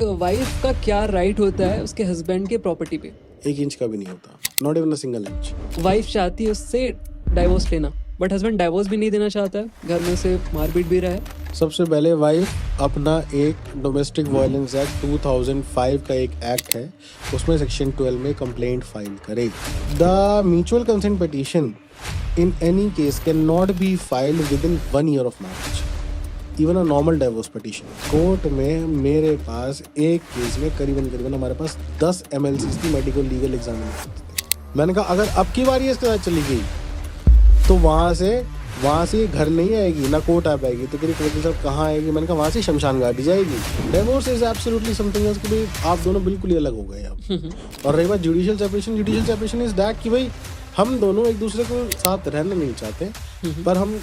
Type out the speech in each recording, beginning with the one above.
Wife का क्या right होता है उसके हस्बैंड के प्रॉपर्टी पे? 1 इंच का भी नहीं होता, not even a single inch. Wife चाहती है उससे डाइवोर्स लेना, बट हस्बैंड डाइवोर्स भी नहीं देना चाहता है, घर में उसे मारपीट भी रहा है। सबसे पहले वाइफ अपना एक डोमेस्टिक वायलेंस एक्ट 2005 का एक एक्ट है, उसमें सेक्शन 12 में कंप्लेंट फाइल करे। The mutual consent petition in any case can not be filed with in 1 year of marriage, even a normal divorce petition. Court में मेरे पास एक केस में करीबन हमारे पास 10 MLCs की मेडिकल लीगल एग्जामिनेशन थे। मैंने कहा अगर अब की बार ये इसके साथ चली गई तो वहाँ से घर नहीं आएगी, ना कोर्ट आ पाएगी, तो तेरी वकील साहब कहाँ आएगी? मैंने कहा वहाँ से शमशान घाटी जाएगी। Divorce is absolutely something else कि भाई आप दोनों बिल्कुल ही अलग हो गए अब। और रही बात जुडिशियल सेपरेशन इज दैट कि भाई हम दोनों एक दूसरे को साथ रहना नहीं चाहते, पर हम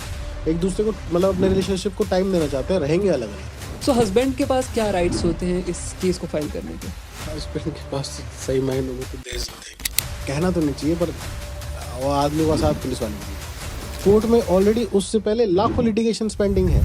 एक दूसरे को मतलब अपने रिलेशनशिप को टाइम देना चाहते हैं, रहेंगे अलग अलग। सो हस्बैंड के पास क्या राइट्स होते हैं इस केस को फाइल करने के? हस्बैंड के पास सही मायनों में तो दे सकते हैं, कहना तो नहीं चाहिए, पर वो आदमी के साथ पुलिस वाले कोर्ट में ऑलरेडी उससे पहले लाखों लिटिगेशन पेंडिंग है।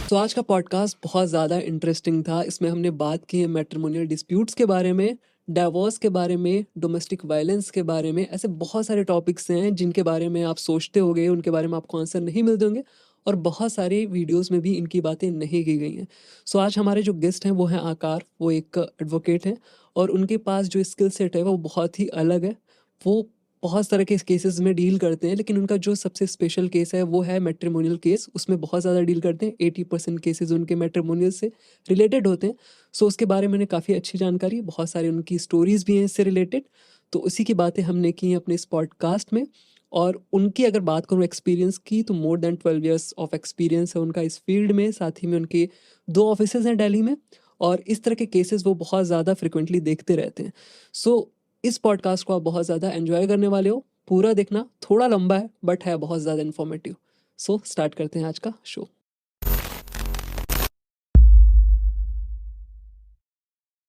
तो आज का पॉडकास्ट बहुत ज़्यादा इंटरेस्टिंग था। इसमें हमने बात की है मैट्रिमोनियल डिस्प्यूट्स के बारे में, डाइवोर्स के बारे में, डोमेस्टिक वायलेंस के बारे में। ऐसे बहुत सारे टॉपिक्स हैं जिनके बारे में आप सोचते होंगे, उनके बारे में आपको आंसर नहीं मिलते होंगे, और बहुत सारे वीडियोस में भी इनकी बातें नहीं की गई हैं। सो आज हमारे जो गेस्ट हैं वो हैं आकार। वो एक एडवोकेट हैं और उनके पास जो स्किल सेट है वो बहुत ही अलग है। वो बहुत तरह के केसेस में डील करते हैं, लेकिन उनका जो सबसे स्पेशल केस है वो है मैट्रिमोनियल केस। उसमें बहुत ज़्यादा डील करते हैं। 80% केसेस उनके मैट्रिमोनियल से रिलेटेड होते हैं। सो उसके बारे में काफ़ी अच्छी जानकारी, बहुत सारी उनकी स्टोरीज़ भी हैं इससे रिलेटेड। तो उसी की बातें हमने की हैं अपने इस पॉडकास्ट में। और उनकी अगर बात करूँ एक्सपीरियंस की, तो more than 12 years of experience है उनका इस फील्ड में। साथ ही में उनके 2 ऑफिसेज हैं दिल्ली में, और इस तरह के केसेस वो बहुत ज़्यादा फ्रिक्वेंटली देखते रहते हैं। सो इस पॉडकास्ट को आप बहुत ज़्यादा एंजॉय करने वाले हो। पूरा देखना, थोड़ा लंबा है बट है बहुत ज़्यादा इन्फॉर्मेटिव। सो स्टार्ट करते हैं आज का शो।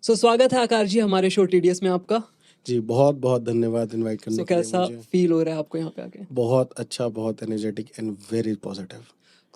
सो स्वागत है आकार जी हमारे शो TDS में आपका। जी बहुत बहुत धन्यवाद इनवाइट करने सो के लिए कैसा मुझे। फील हो रहा है आपको यहाँ पे आके? बहुत अच्छा, बहुत एनर्जेटिक एंड वेरी पॉजिटिव।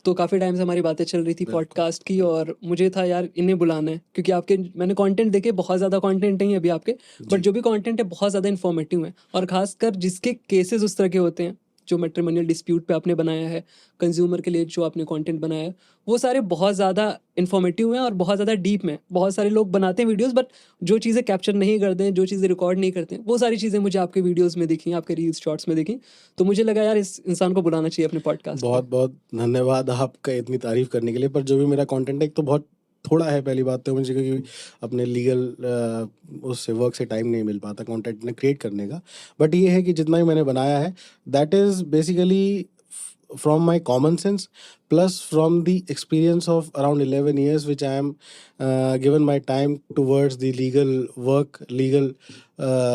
तो काफ़ी टाइम से हमारी बातें चल रही थी पॉडकास्ट की, और मुझे था यार इन्हें बुलाना है, क्योंकि आपके मैंने कंटेंट देखे, बहुत ज़्यादा कंटेंट नहीं है अभी आपके, बट जो भी कंटेंट है बहुत ज़्यादा इन्फॉर्मेटिव है। और खासकर जिसके केसेस उस तरह के होते हैं जो मैट्रिमोनियल डिस्प्यूट पे आपने बनाया है, कंज्यूमर के लिए जो आपने कंटेंट बनाया है, वो सारे बहुत ज़्यादा इन्फॉर्मेटिव हैं और बहुत ज़्यादा डीप में। बहुत सारे लोग बनाते हैं वीडियोस, बट जो चीज़ें कैप्चर नहीं करते हैं, जो चीज़ें रिकॉर्ड नहीं करते हैं, वो सारी चीज़ें मुझे आपके वीडियोस में दिखी, आपके रील्स शॉर्ट्स में दिखी। तो मुझे लगा यार इस इंसान को बुलाना चाहिए अपने पॉडकास्ट पे। बहुत बहुत धन्यवाद आपका इतनी तारीफ करने के लिए। पर जो भी मेरा कंटेंट है एक तो बहुत थोड़ा है, पहली बात तो मुझे, क्योंकि अपने लीगल उससे वर्क से टाइम नहीं मिल पाता कंटेंट ने क्रिएट करने का। बट ये है कि जितना भी मैंने बनाया है that is basically from my common sense plus from the experience of around 11 years which I am given my time towards the legal work, legal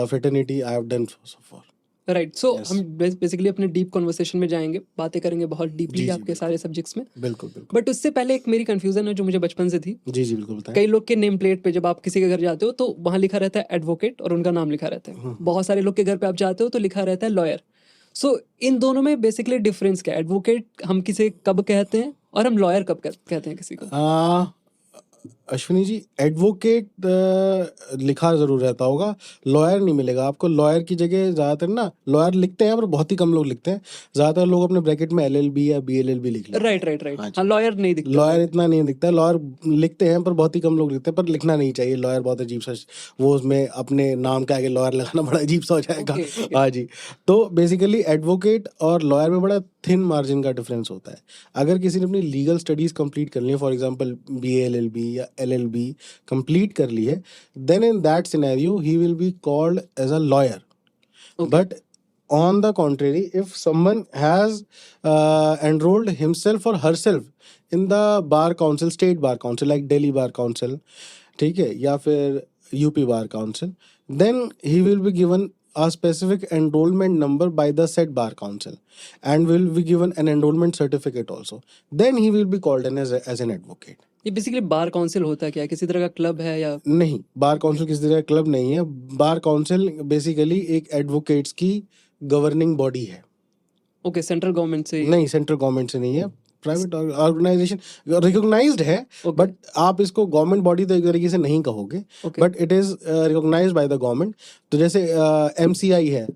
fraternity I have done so far. Right. So Yes. हम basically अपने deep conversation में जाएंगे, बातें करेंगे बहुत deeply जी, आपके बिल्कुल। सारे सब्जेक्ट्स में। बिल्कुल बिल्कुल। बट उससे पहले एक मेरी कंफ्यूजन है जो मुझे बचपन से थी। जी जी बिल्कुल बताएं। कई लोग के नेम प्लेट पे जब आप किसी के घर जाते हो तो वहाँ लिखा रहता है एडवोकेट और उनका नाम लिखा रहता है। बहुत सारे लोग के घर पे आप जाते हो तो लिखा रहता है लॉयर। सो इन दोनों में बेसिकली डिफरेंस क्या है? एडवोकेट हम किसे कब कहते हैं और हम लॉयर कब कहते हैं किसी को? अश्विनी जी, एडवोकेट लिखा जरूर रहता होगा, लॉयर नहीं मिलेगा आपको। लॉयर की जगह ज्यादातर ना लॉयर लिखते हैं, पर बहुत ही कम लोग लिखते हैं। ज्यादातर लोग अपने ब्रैकेट में LLB या BLLB लिख लेते हैं। Right right right. हाँ जी। हाँ, लॉयर नहीं दिखता। लॉयर इतना नहीं दिखता है। लॉयर लिखते हैं पर बहुत ही कम लोग लिखते हैं, पर लिखना नहीं चाहिए। लॉयर बहुत अजीब सा, वो उसमें अपने नाम के आगे लॉयर लगाना बड़ा अजीब सा हो जाएगा। Okay. हाँ जी। तो बेसिकली एडवोकेट और लॉयर में बड़ा थिन मार्जिन का डिफरेंस होता है। अगर किसी ने अपनी लीगल स्टडीज कंप्लीट कर ली है, फॉर एग्जांपल BA-LLB या LLB कंप्लीट कर ली है, then in that scenario he will be called as a lawyer. But on the contrary, if someone has enrolled himself or herself in the bar council, state bar council like Delhi bar council, ठीक है, या फिर UP bar council, then he will be given a specific enrollment number by the said bar council and will be given an enrollment certificate also. Then he will be called in as an advocate. ये basically bar council होता है क्या? किसी तरह का club है या? नहीं, बार काउंसिल किसी तरह का क्लब नहीं है। बार काउंसिल बेसिकली एक एडवोकेट्स की गवर्निंग बॉडी है। ओके, सेंट्रल गवर्नमेंट से? नहीं, सेंट्रल गवर्नमेंट से नहीं है। प्राइवेट ऑर्गेनाइजेशन रिकॉग्नाइज्ड है, Okay. बट आप इसको गवर्नमेंट बॉडी तो एक तरीके से नहीं कहोगे, Okay. But it is recognised by the government. तो जैसे MCI है,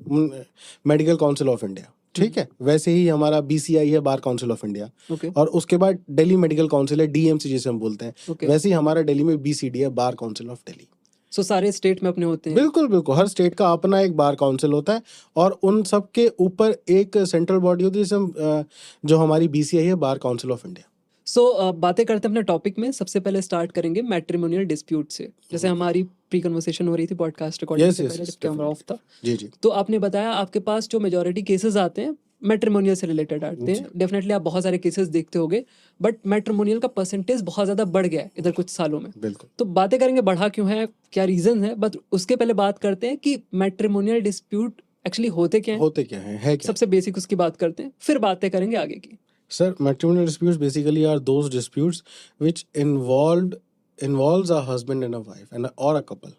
मेडिकल काउंसिल ऑफ इंडिया, ठीक है, वैसे ही हमारा BCI है, bar council of India, Okay. और उसके बाद दिल्ली मेडिकल काउंसिल है, DMC जिसे हम बोलते हैं, Okay. वैसे ही हमारा दिल्ली में BCD है, bar council of Delhi. So सारे स्टेट में अपने होते हैं। बिल्कुल बिल्कुल, हर स्टेट का अपना एक बार काउंसिल होता है, और उन सब के ऊपर एक सेंट्रल बॉडी होती है जिसे हम जो हमारी BCI है, बार काउंसिल ऑफ इंडिया। सो बातें करते हैं अपने टॉपिक में। सबसे पहले स्टार्ट करेंगे मैट्रिमोनियल डिस्प्यूट से। जैसे हमारी प्री कन्वर्सेशन हो रही थी पॉडकास्ट रिकॉर्डिंग Yes, से yes, पहले yes, जब कैमरा ऑफ था, जी जी तो आपने बताया आपके पास जो मेजॉरिटी केसेस आते हैं मैट्रिमोनियल से रिलेटेड आते हैं। डेफिनेटली आप बहुत सारे केसेस देखते होगे, बट मैट्रिमोनियल का परसेंटेज बहुत ज़्यादा बढ़ गया है इधर कुछ सालों में। बिल्कुल। तो बातें करेंगे बढ़ा क्यों है, क्या रीज़न है, बट उसके पहले बात करते हैं कि मैट्रिमोनियल डिस्प्यूट एक्चुअली होते क्या हैं। होते क्या है क्या? सबसे बेसिक उसकी बात करते हैं, फिर बातें करेंगे आगे की। Sir, matrimonial disputes basically are those disputes which involves a husband and a wife or a couple.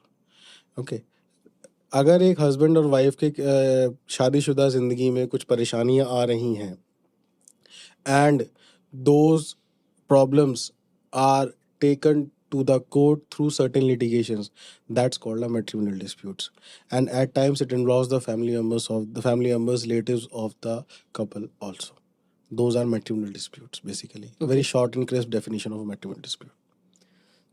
Okay. अगर एक हस्बैंड और वाइफ के शादीशुदा जिंदगी में कुछ परेशानियां आ रही हैं, and those problems are taken to the court through certain litigations, that's called a matrimonial disputes, and at times it involves the family members relatives of the couple also. Those are matrimonial disputes basically. Okay. Very short and crisp definition of a matrimonial dispute.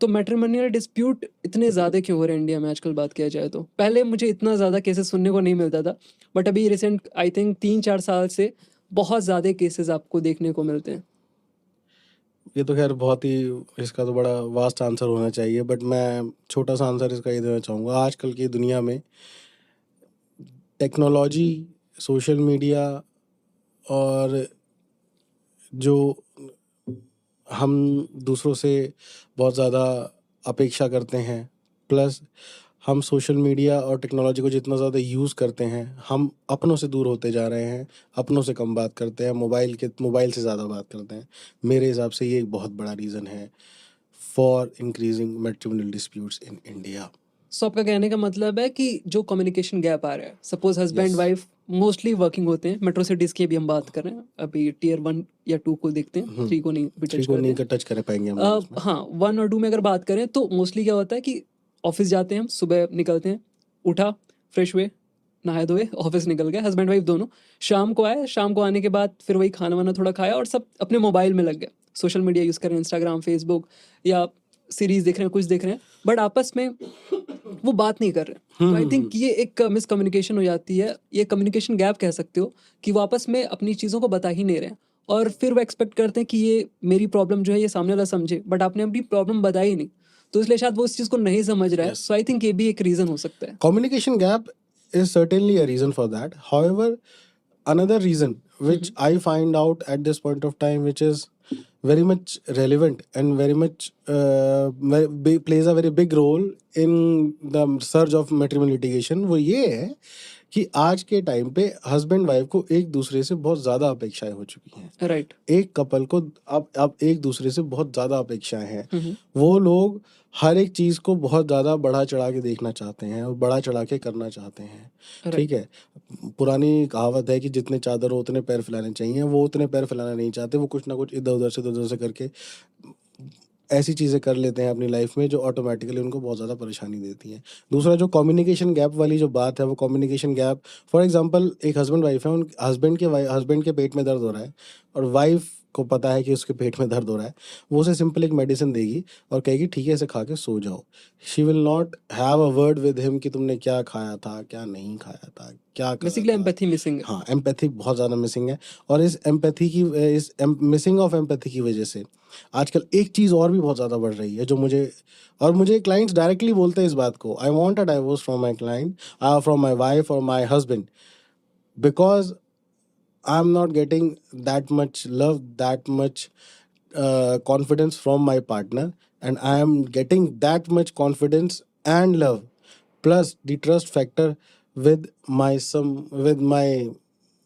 तो matrimonial dispute इतने ज़्यादा क्यों हो रहे हैं India में आजकल, बात किया जाए तो? पहले मुझे इतना ज़्यादा केसेस सुनने को नहीं मिलता था, बट अभी रिसेंट आई थिंक 3-4 साल से बहुत ज़्यादा केसेस आपको देखने को मिलते हैं। ये तो खैर बहुत ही, इसका तो बड़ा वास्ट आंसर होना चाहिए, बट मैं छोटा सा आंसर इसका ये देना चाहूँगा। आजकल की दुनिया में टेक्नोलॉजी, सोशल मीडिया और जो हम दूसरों से बहुत ज़्यादा अपेक्षा करते हैं, प्लस हम सोशल मीडिया और टेक्नोलॉजी को जितना ज़्यादा यूज़ करते हैं, हम अपनों से दूर होते जा रहे हैं, अपनों से कम बात करते हैं, मोबाइल से ज़्यादा बात करते हैं। मेरे हिसाब से ये एक बहुत बड़ा रीज़न है for increasing matrimonial disputes in India. So आपका कहने का मतलब है कि जो कम्युनिकेशन गैप आ रहा है, suppose husband Yes. Wife mostly working होते हैं, मेट्रो सिटीज़ की अभी हम बात कर रहे हैं, अभी टियर 1 या 2 को देखते हैं, 3 को नहीं अभी थ्री टच को करते नहीं हैं। टच कर पाएंगे हम लोग इसमें। हाँ, 1 और 2 में अगर बात करें तो मोस्टली क्या होता है कि ऑफिस जाते हैं हम, सुबह निकलते हैं, उठा, फ्रेश हुए, नहाए धोए, ऑफिस निकल गए, हस्बैंड वाइफ दोनों। शाम को आए, शाम को आने के बाद फिर वही खाना वाना थोड़ा खाया और सब अपने मोबाइल में लग गए, सोशल मीडिया यूज़ कर रहे हैं, इंस्टाग्राम, फेसबुक या सीरीज़ देख रहे हैं, कुछ देख रहे हैं, बट आपस में वो बात नहीं कर रहे। तो आई थिंक ये एक मिसकम्युनिकेशन हो जाती है, ये कम्युनिकेशन गैप कह सकते हो, कि वो आपस में अपनी चीज़ों को बता ही नहीं रहे हैं, और फिर वो एक्सपेक्ट करते हैं कि ये मेरी प्रॉब्लम जो है ये सामने वाला समझे, बट आपने अपनी प्रॉब्लम बताई ही नहीं, तो इसलिए शायद वो उस चीज़ को नहीं समझ रहा है। Yes. सो आई थिंक ये भी एक रीज़न हो सकता है। Communication gap is certainly a reason for that. However, another reason which I find out at this point of time, which is very much relevant and very much plays a very big role in the surge of matrimonial litigation, वो ये है कि आज के time पे husband wife को एक दूसरे से बहुत ज़्यादा अपेक्षाएं हो चुकी हैं। राइट। एक कपल को अब एक दूसरे से बहुत ज़्यादा अपेक्षाएं हैं। वो लोग हर एक चीज़ को बहुत ज़्यादा बढ़ा चढ़ा के देखना चाहते हैं और बढ़ा चढ़ा के करना चाहते हैं। ठीक है, पुरानी कहावत है कि जितने चादर हो उतने पैर फैलाने चाहिए, वो उतने पैर फैलाना नहीं चाहते, वो कुछ ना कुछ इधर उधर से करके ऐसी चीज़ें कर लेते हैं अपनी लाइफ में जो ऑटोमेटिकली उनको बहुत ज़्यादा परेशानी देती हैं। दूसरा जो कम्युनिकेशन गैप वाली जो बात है, वो कम्युनिकेशन गैप, फॉर एग्जांपल एक हस्बैंड वाइफ है, उन हस्बैंड के पेट में दर्द हो रहा है और वाइफ को पता है कि उसके पेट में दर्द हो रहा है, वो उसे सिंपल एक मेडिसिन देगी और कहेगी ठीक है इसे खा के सो जाओ। She will not have a word with him कि तुमने क्या खाया था, क्या नहीं खाया था, क्या करा बेसिकली था। एम्पैथी मिसिंग है। हाँ, एम्पैथी बहुत ज़्यादा मिसिंग है, और इस मिसिंग ऑफ एम्पैथी की वजह से आजकल एक चीज़ और भी बहुत ज़्यादा बढ़ रही है, जो मुझे क्लाइंट्स डायरेक्टली बोलते हैं इस बात को, I want a divorce from my client, from my wife और my husband, because I am not getting that much love, that much confidence from my partner, and I am getting that much confidence and love plus the trust factor with my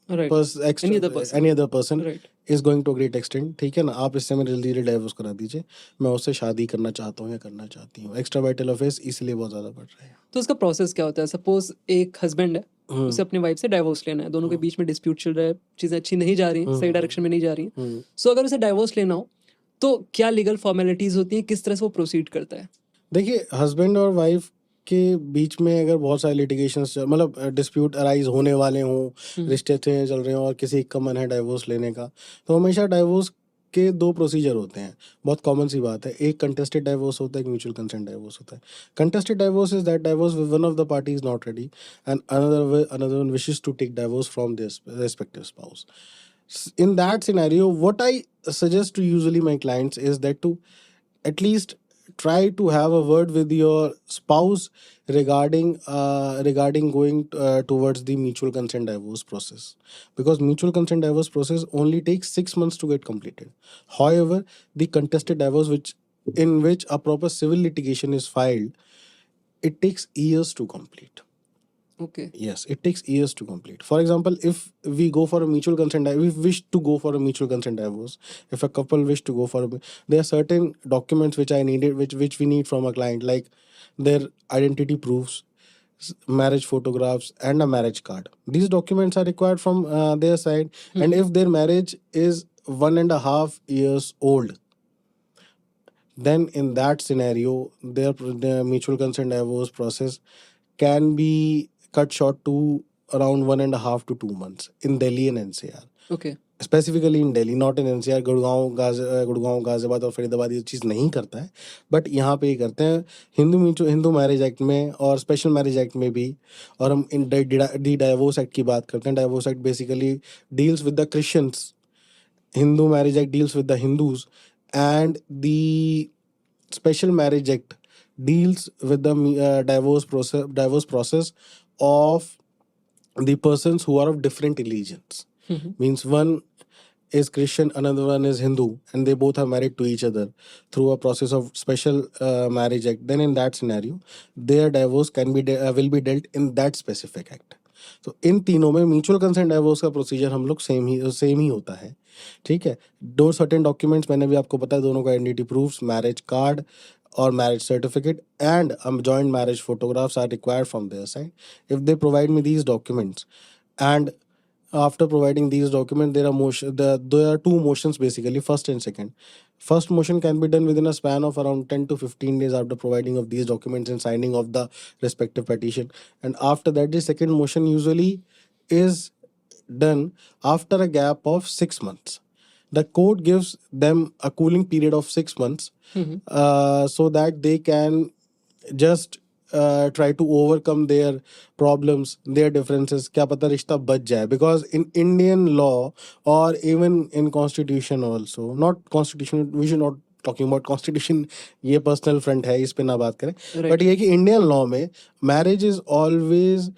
right. Any other person. Right. is going to a great extent। ठीक है ना, आप इससे मेरे जल्दी divorce करा दीजिए, मैं उससे शादी करना चाहता हूँ या करना चाहती हूँ। एक्स्ट्रा मैरिटल अफेयर्स इसलिए बहुत ज़्यादा बढ़ रहे हैं। तो उसका प्रोसेस क्या होता है? सपोज एक हस्बैंड है, उसे अपनी वाइफ से डाइवोर्स लेना है, दोनों के बीच में डिस्प्यूट चल रहा है, चीज़ें अच्छी नहीं जा रही, सही डायरेक्शन में नहीं जा रही। सो अगर उसे डाइवोर्स लेना हो तो क्या लीगल फॉर्मेलिटीज होती हैं, किस तरह से वो प्रोसीड करता है? देखिए, हस्बैंड और वाइफ के बीच में अगर बहुत सारे लिटिगेशंस मतलब डिस्प्यूट अराइज होने वाले हों, रिश्ते अच्छे चल रहे हों और किसी एक का मन है डाइवोर्स लेने का, तो हमेशा डाइवोर्स के 2 प्रोसीजर होते हैं। बहुत कॉमन सी बात है। एक कंटेस्टेड डाइवोर्स होता है, एक म्यूचुअल कंसेंट डाइवोर्स होता है। Contested divorce is that divorce when one of the party is not ready and another one wishes to take divorce from their respective spouse. In that scenario, what I suggest to usually my clients is that to at least try to have a word with your spouse regarding going towards the mutual consent divorce process, because mutual consent divorce process only takes 6 months to get completed. However, the contested divorce, in which a proper civil litigation is filed, it takes years to complete. Okay. Yes, it takes years to complete. For example, if we go for a mutual consent, we wish to go for a mutual consent divorce. If a couple wish to go for there are certain documents which I needed, which we need from a client, like their identity proofs, marriage photographs, and a marriage card. These documents are required from their side. And if their marriage is 1.5 years old, then in that scenario, their mutual consent divorce process can be cut short to around 1.5 to 2 months in Delhi and NCR. Okay. Specifically in Delhi, not in NCR. Gurgaon, Ghaziabad और फरीदाबाद ये चीज़ नहीं करता है, but यहाँ पे ये करते हैं हिंदू मैरिज एक्ट में और स्पेशल मैरिज एक्ट में भी. और हम इन दी डाइवोर्स एक्ट की बात करते हैं. Divorce act basically deals with the Christians, Hindu marriage act deals with the Hindus, and the special marriage act deals with the divorce process of the persons who are of different religions. Means one is Christian, another one is Hindu, and they both are married to each other through a process of special marriage act. Then in that scenario, their divorce will be dealt in that specific act. तो इन तीनों में mutual consent divorce का procedure हम लोग same ही होता है. ठीक है. दो सर्टेन डॉक्यूमेंट्स मैंने भी आपको बताया, दोनों का identity proofs, marriage card or marriage certificate, and joint marriage photographs are required from their side. If they provide me these documents, and after providing these documents, there are 2 motions basically, first and second. First motion can be done within a span of around 10 to 15 days after providing of these documents and signing of the respective petition. And after that, the second motion usually is done after a gap of 6 months. The court gives them a cooling period of 6 months, so that they can just try to overcome their problems, their differences. क्या पता रिश्ता बच जाए, because in Indian law or even in constitution also, not constitution, we should not talking about constitution, ये personal front है, इस पे ना बात करें. Right. But ये कि Indian law में marriage is always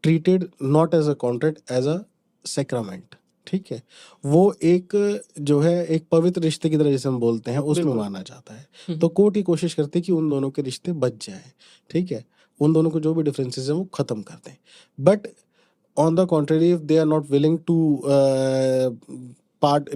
treated not as a contract, as a sacrament. ठीक है. वो एक जो है एक पवित्र रिश्ते की तरह जैसे हम बोलते हैं, उसमें बिल्कुल. माना जाता है. तो कोर्ट ही कोशिश करती है कि उन दोनों के रिश्ते बच जाए. ठीक है. उन दोनों को जो भी डिफरेंसेस हैं वो खत्म कर दें. But on the contrary, if they are not willing to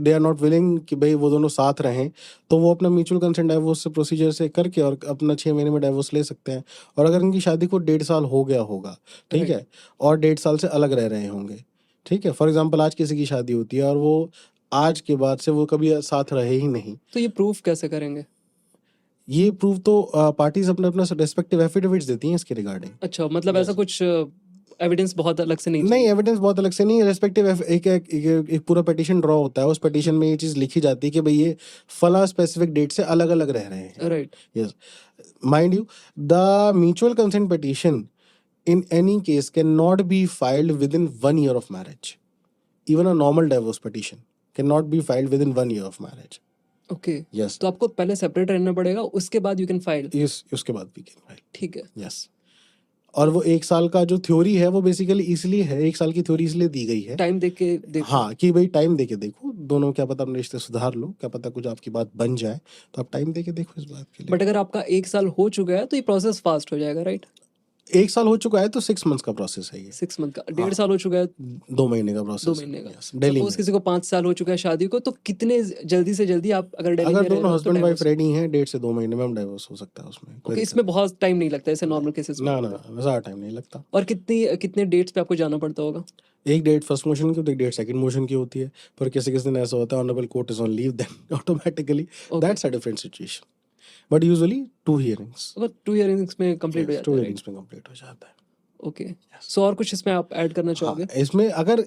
they are not willing कि भाई वो दोनों साथ रहें, तो वो अपना म्यूचुअल कंसेंट डाइवोर्स से प्रोसीजर से करके और अपना 6 महीने में डाइवोर्स ले सकते हैं. और अगर उनकी शादी को 1.5 साल हो गया होगा, ठीक है, और 1.5 साल से अलग रह रहे होंगे, ठीक है, फॉर एग्जाम्पल आज किसी की शादी होती है और वो आज के बाद से वो कभी साथ रहे ही नहीं, तो ये प्रूफ कैसे करेंगे? ये प्रूफ तो पार्टीज अपने अपना रेस्पेक्टिव एफिडेविट्स देती हैं इसके रिगार्डिंग. अच्छा, मतलब ऐसा कुछ एविडेंस बहुत अलग से नहीं नहीं, एविडेंस बहुत अलग से नहीं. रेस्पेक्टिव एक पूरा पिटीशन ड्रॉ होता है. उस पिटीशन में ये चीज लिखी जाती है कि भाई ये फला स्पेसिफिक डेट से अलग अलग रह रहे हैं. Right. Yes. Mind you, the mutual consent petition in any case cannot be filed within 1 year of marriage. Even a normal divorce petition cannot be filed within 1 year of marriage. Okay. Yes. तो आपको पहले separate रहना पड़ेगा, उसके बाद you can file. उसके बाद भी can file. ठीक है. Yes. और वो 1 साल का जो थ्योरी है वो बेसिकली इसलिए है, 1 साल की थ्योरी इसलिए दी गई है, टाइम देख के देखो. हाँ, कि भाई टाइम दे के देखो, दोनों क्या पता अपने रिश्ते सुधार लो, क्या पता कुछ आपकी बात बन जाए, तो आप टाइम दे के देखो इस बात के लिए. बट अगर आपका 1 साल हो चुका है तो ये प्रोसेस फास्ट हो जाएगा, राइट? 1 साल हो चुका है तो 6 मंथ्स का प्रोसेस है ये। 6 मंथ का, हाँ। 1.5 साल हो चुका है, 2 महीने का प्रोसेस 2 महीने का। दिल्ली सपोज में। किसी को 5 साल हो चुका है शादी को, तो कितने जल्दी से जल्दी आप अगर दिल्ली अगर में रह रहे दोनों हो तो हस्बैंड वाइफ डाइवोर्स? रेडी हैं 1.5 से 2 महीने में हम डाइवोर्स हो सकता है उसमें, कोई ओके, दिक्कत इसमें बहुत टाइम नहीं लगता ऐसे नॉर्मल केसेस में? ना ना ना ज़्यादा टाइम नहीं लगता। और कितने डेट्स पे आपको जाना पड़ता होगा? एक डेट फर्स्ट मोशन की होती है, एक डेट सेकंड मोशन की होती है, पर किसी किसी दिन ऐसा होता है honourable court is on leave then automatically okay, that's a different situation, but usually 2 hearings, मतलब 2 हियरिंग्स में कंप्लीट हो यस जाता 2 है, राइट? हियरिंग्स में कंप्लीट हो जाता है। Okay, Yes. सो और कुछ इसमें आप ऐड करना हाँ, चाहोगे? इसमें अगर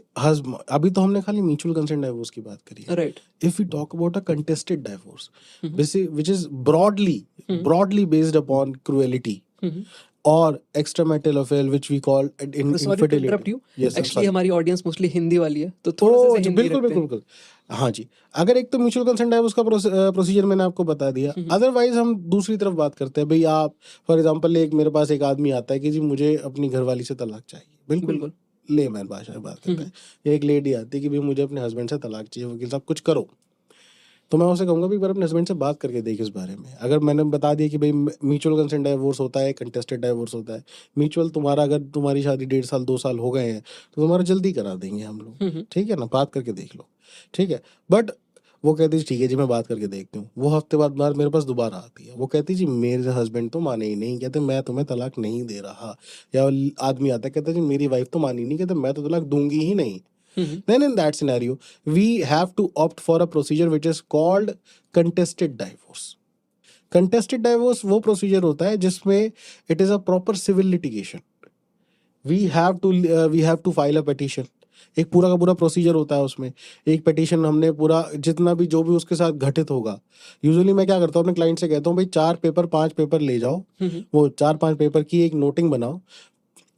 अभी तो हमने खाली म्यूचुअल कंसेंट डाइवोर्स की बात करी है। Right. If we talk about a contested divorce, hmm, which is broadly based upon cruelty hmm. or extramarital affair, which we call sorry to infidelity. Interrupt you, Yes, I'm actually sorry. हमारी audience mostly Hindi वाली है, तो थोड़ा सा ओह इसे अच्छा, हिंदी बिल्कुल रखते बिल्कुल हैं। बिल्कुल। हाँ जी, अगर एक तो म्यूचुअल कंसेंट है उसका प्रोसीजर मैंने आपको बता दिया। अदरवाइज हम दूसरी तरफ बात करते हैं, भाई आप फॉर एग्जांपल मेरे पास एक आदमी आता है कि जी मुझे अपनी घरवाली से तलाक चाहिए, बिल्कुल बिल्कुल। लेमैन भाषा में बात करते हैं। या एक लेडी आती है कि भाई मुझे अपने हस्बैंड से तलाक चाहिए, वकील साहब कुछ करो। तो मैं उससे कहूँगा भी एक बार अपने हस्बैंड से बात करके देख इस बारे में। अगर मैंने बता दिया कि भाई म्यूचुअल कंसेंट डाइवोर्स होता है, कंटेस्टेड डाइवोर्स होता है। म्यूचुअल तुम्हारा, अगर तुम्हारी शादी 1.5 साल 2 साल हो गए हैं तो तुम्हारा जल्दी करा देंगे हम लोग, ठीक है ना, बात करके देख लो, ठीक है। बट वो कहती है ठीक है जी मैं बात करके देखती हूँ। वो हफ्ते बाद मेरे पास दोबारा आती है, वो कहती जी मेरे हस्बैंड तो माने ही नहीं, कहते मैं तुम्हें तलाक नहीं दे रहा। या आदमी आता है कहता जी मेरी वाइफ तो मानी नहीं, कहते मैं तो तलाक दूंगी ही नहीं। Then in that scenario, we have to opt for a procedure which is called contested divorce. Contested divorce वो प्रोसीजर होता है जिसमें it is a proper civil litigation. We have to file a petition. एक पूरा का पूरा procedure होता है उसमें। एक पिटीशन हमने पूरा जितना भी जो भी उसके साथ घटित होगा, यूजुअली मैं क्या करता हूँ अपने क्लाइंट से कहता हूँ भाई 4 पेपर 5 पेपर ले जाओ, वो 4-5 पेपर की एक नोटिंग बनाओ।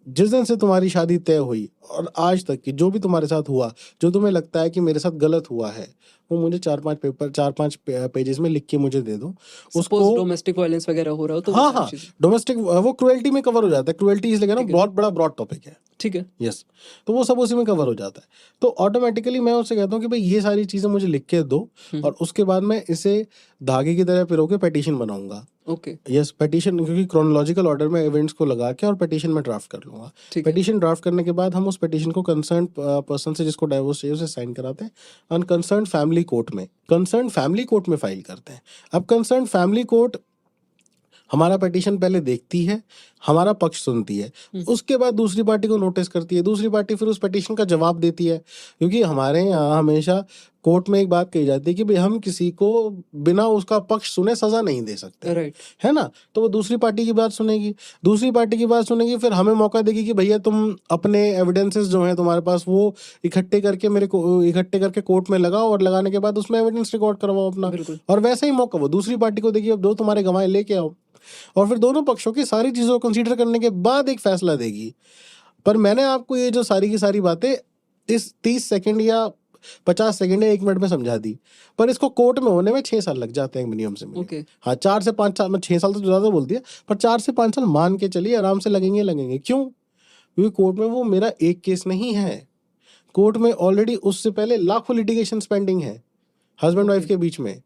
जिस दिन से तुम्हारी शादी तय हुई और आज तक की जो भी तुम्हारे साथ हुआ, जो तुम्हें लगता है कि मेरे साथ गलत हुआ है, वो मुझे 4-5 पेजेस में लिख के मुझे दे दो। सपोज डोमेस्टिक वायलेंस वगैरह हो रहा हो तो वो हाँ सारी हाँ, चीजें। डोमेस्टिक वो क्रुएल्टी में कवर हो जाता है। क्रुएल्टी इसलिए ना ठीक है। बहुत बड़ा ब्रॉड टॉपिक है। ठीक है। यस, तो वो सब उसी में कवर हो जाता है। तो ऑटोमेटिकली मैं उससे कहता हूँ कि भाई ये सारी चीजें मुझे लिख के दो, और उसके बाद मैं इसे धागे की तरह पिरो के पिटीशन बनाऊंगा। ओके, यस, पिटीशन, क्योंकि क्रोनोलॉजिकल ऑर्डर में इवेंट्स को लगा के और पिटीशन में ड्राफ्ट कर लूंगा। ठीक है। पिटीशन ड्राफ्ट करने के बाद हम उस पिटीशन को कंसर्न पर्सन से जिसको डाइवोर्स चाहिए उसे साइन कराते हैं, और कंसर्न फैमिली कोर्ट में फाइल करते हैं। अब कंसर्न फैमिली कोर्ट हमारा पिटीशन पहले देखती है, हमारा पक्ष सुनती है, उसके बाद दूसरी पार्टी को नोटिस करती है, दूसरी पार्टी फिर उस पिटीशन का जवाब देती है। क्योंकि हमारे यहाँ हमेशा कोर्ट में एक बात कही जाती है कि भाई हम किसी को बिना उसका पक्ष सुने सजा नहीं दे सकते, राइट। है ना। तो वो दूसरी पार्टी की बात सुनेगी, फिर हमें मौका देगी कि भैया तुम अपने एविडेंसेस जो हैं तुम्हारे पास वो इकट्ठे करके कोर्ट में लगाओ, और लगाने के बाद उसमें एविडेंस रिकॉर्ड करवाओ अपना। बिल्कुल। और वैसे ही मौका वो दूसरी पार्टी को देगी, अब दो तुम्हारे गवाह लेके आओ, और फिर दोनों पक्षों की सारी चीजों को कंसीडर करने के बाद एक फैसला देगी। पर मैंने आपको ये जो सारी की सारी बातें इस 30 सेकंड या 50 सेकंड या 1 मिनट में समझा दी, पर इसको कोर्ट में होने में 6 साल लग जाते हैं मिनिमम से मिनिमम। ओके। हाँ, 4 से 5 साल, मैं 6 साल तो ज्यादा बोल दिया, पर 4 से 5 साल मान के चलिए आराम से लगेंगे। क्यों? क्योंकि कोर्ट में वो मेरा एक केस नहीं है, कोर्ट में ऑलरेडी उससे पहले लाखों लिटिगेशन पेंडिंग है हस्बैंड वाइफ के बीच में,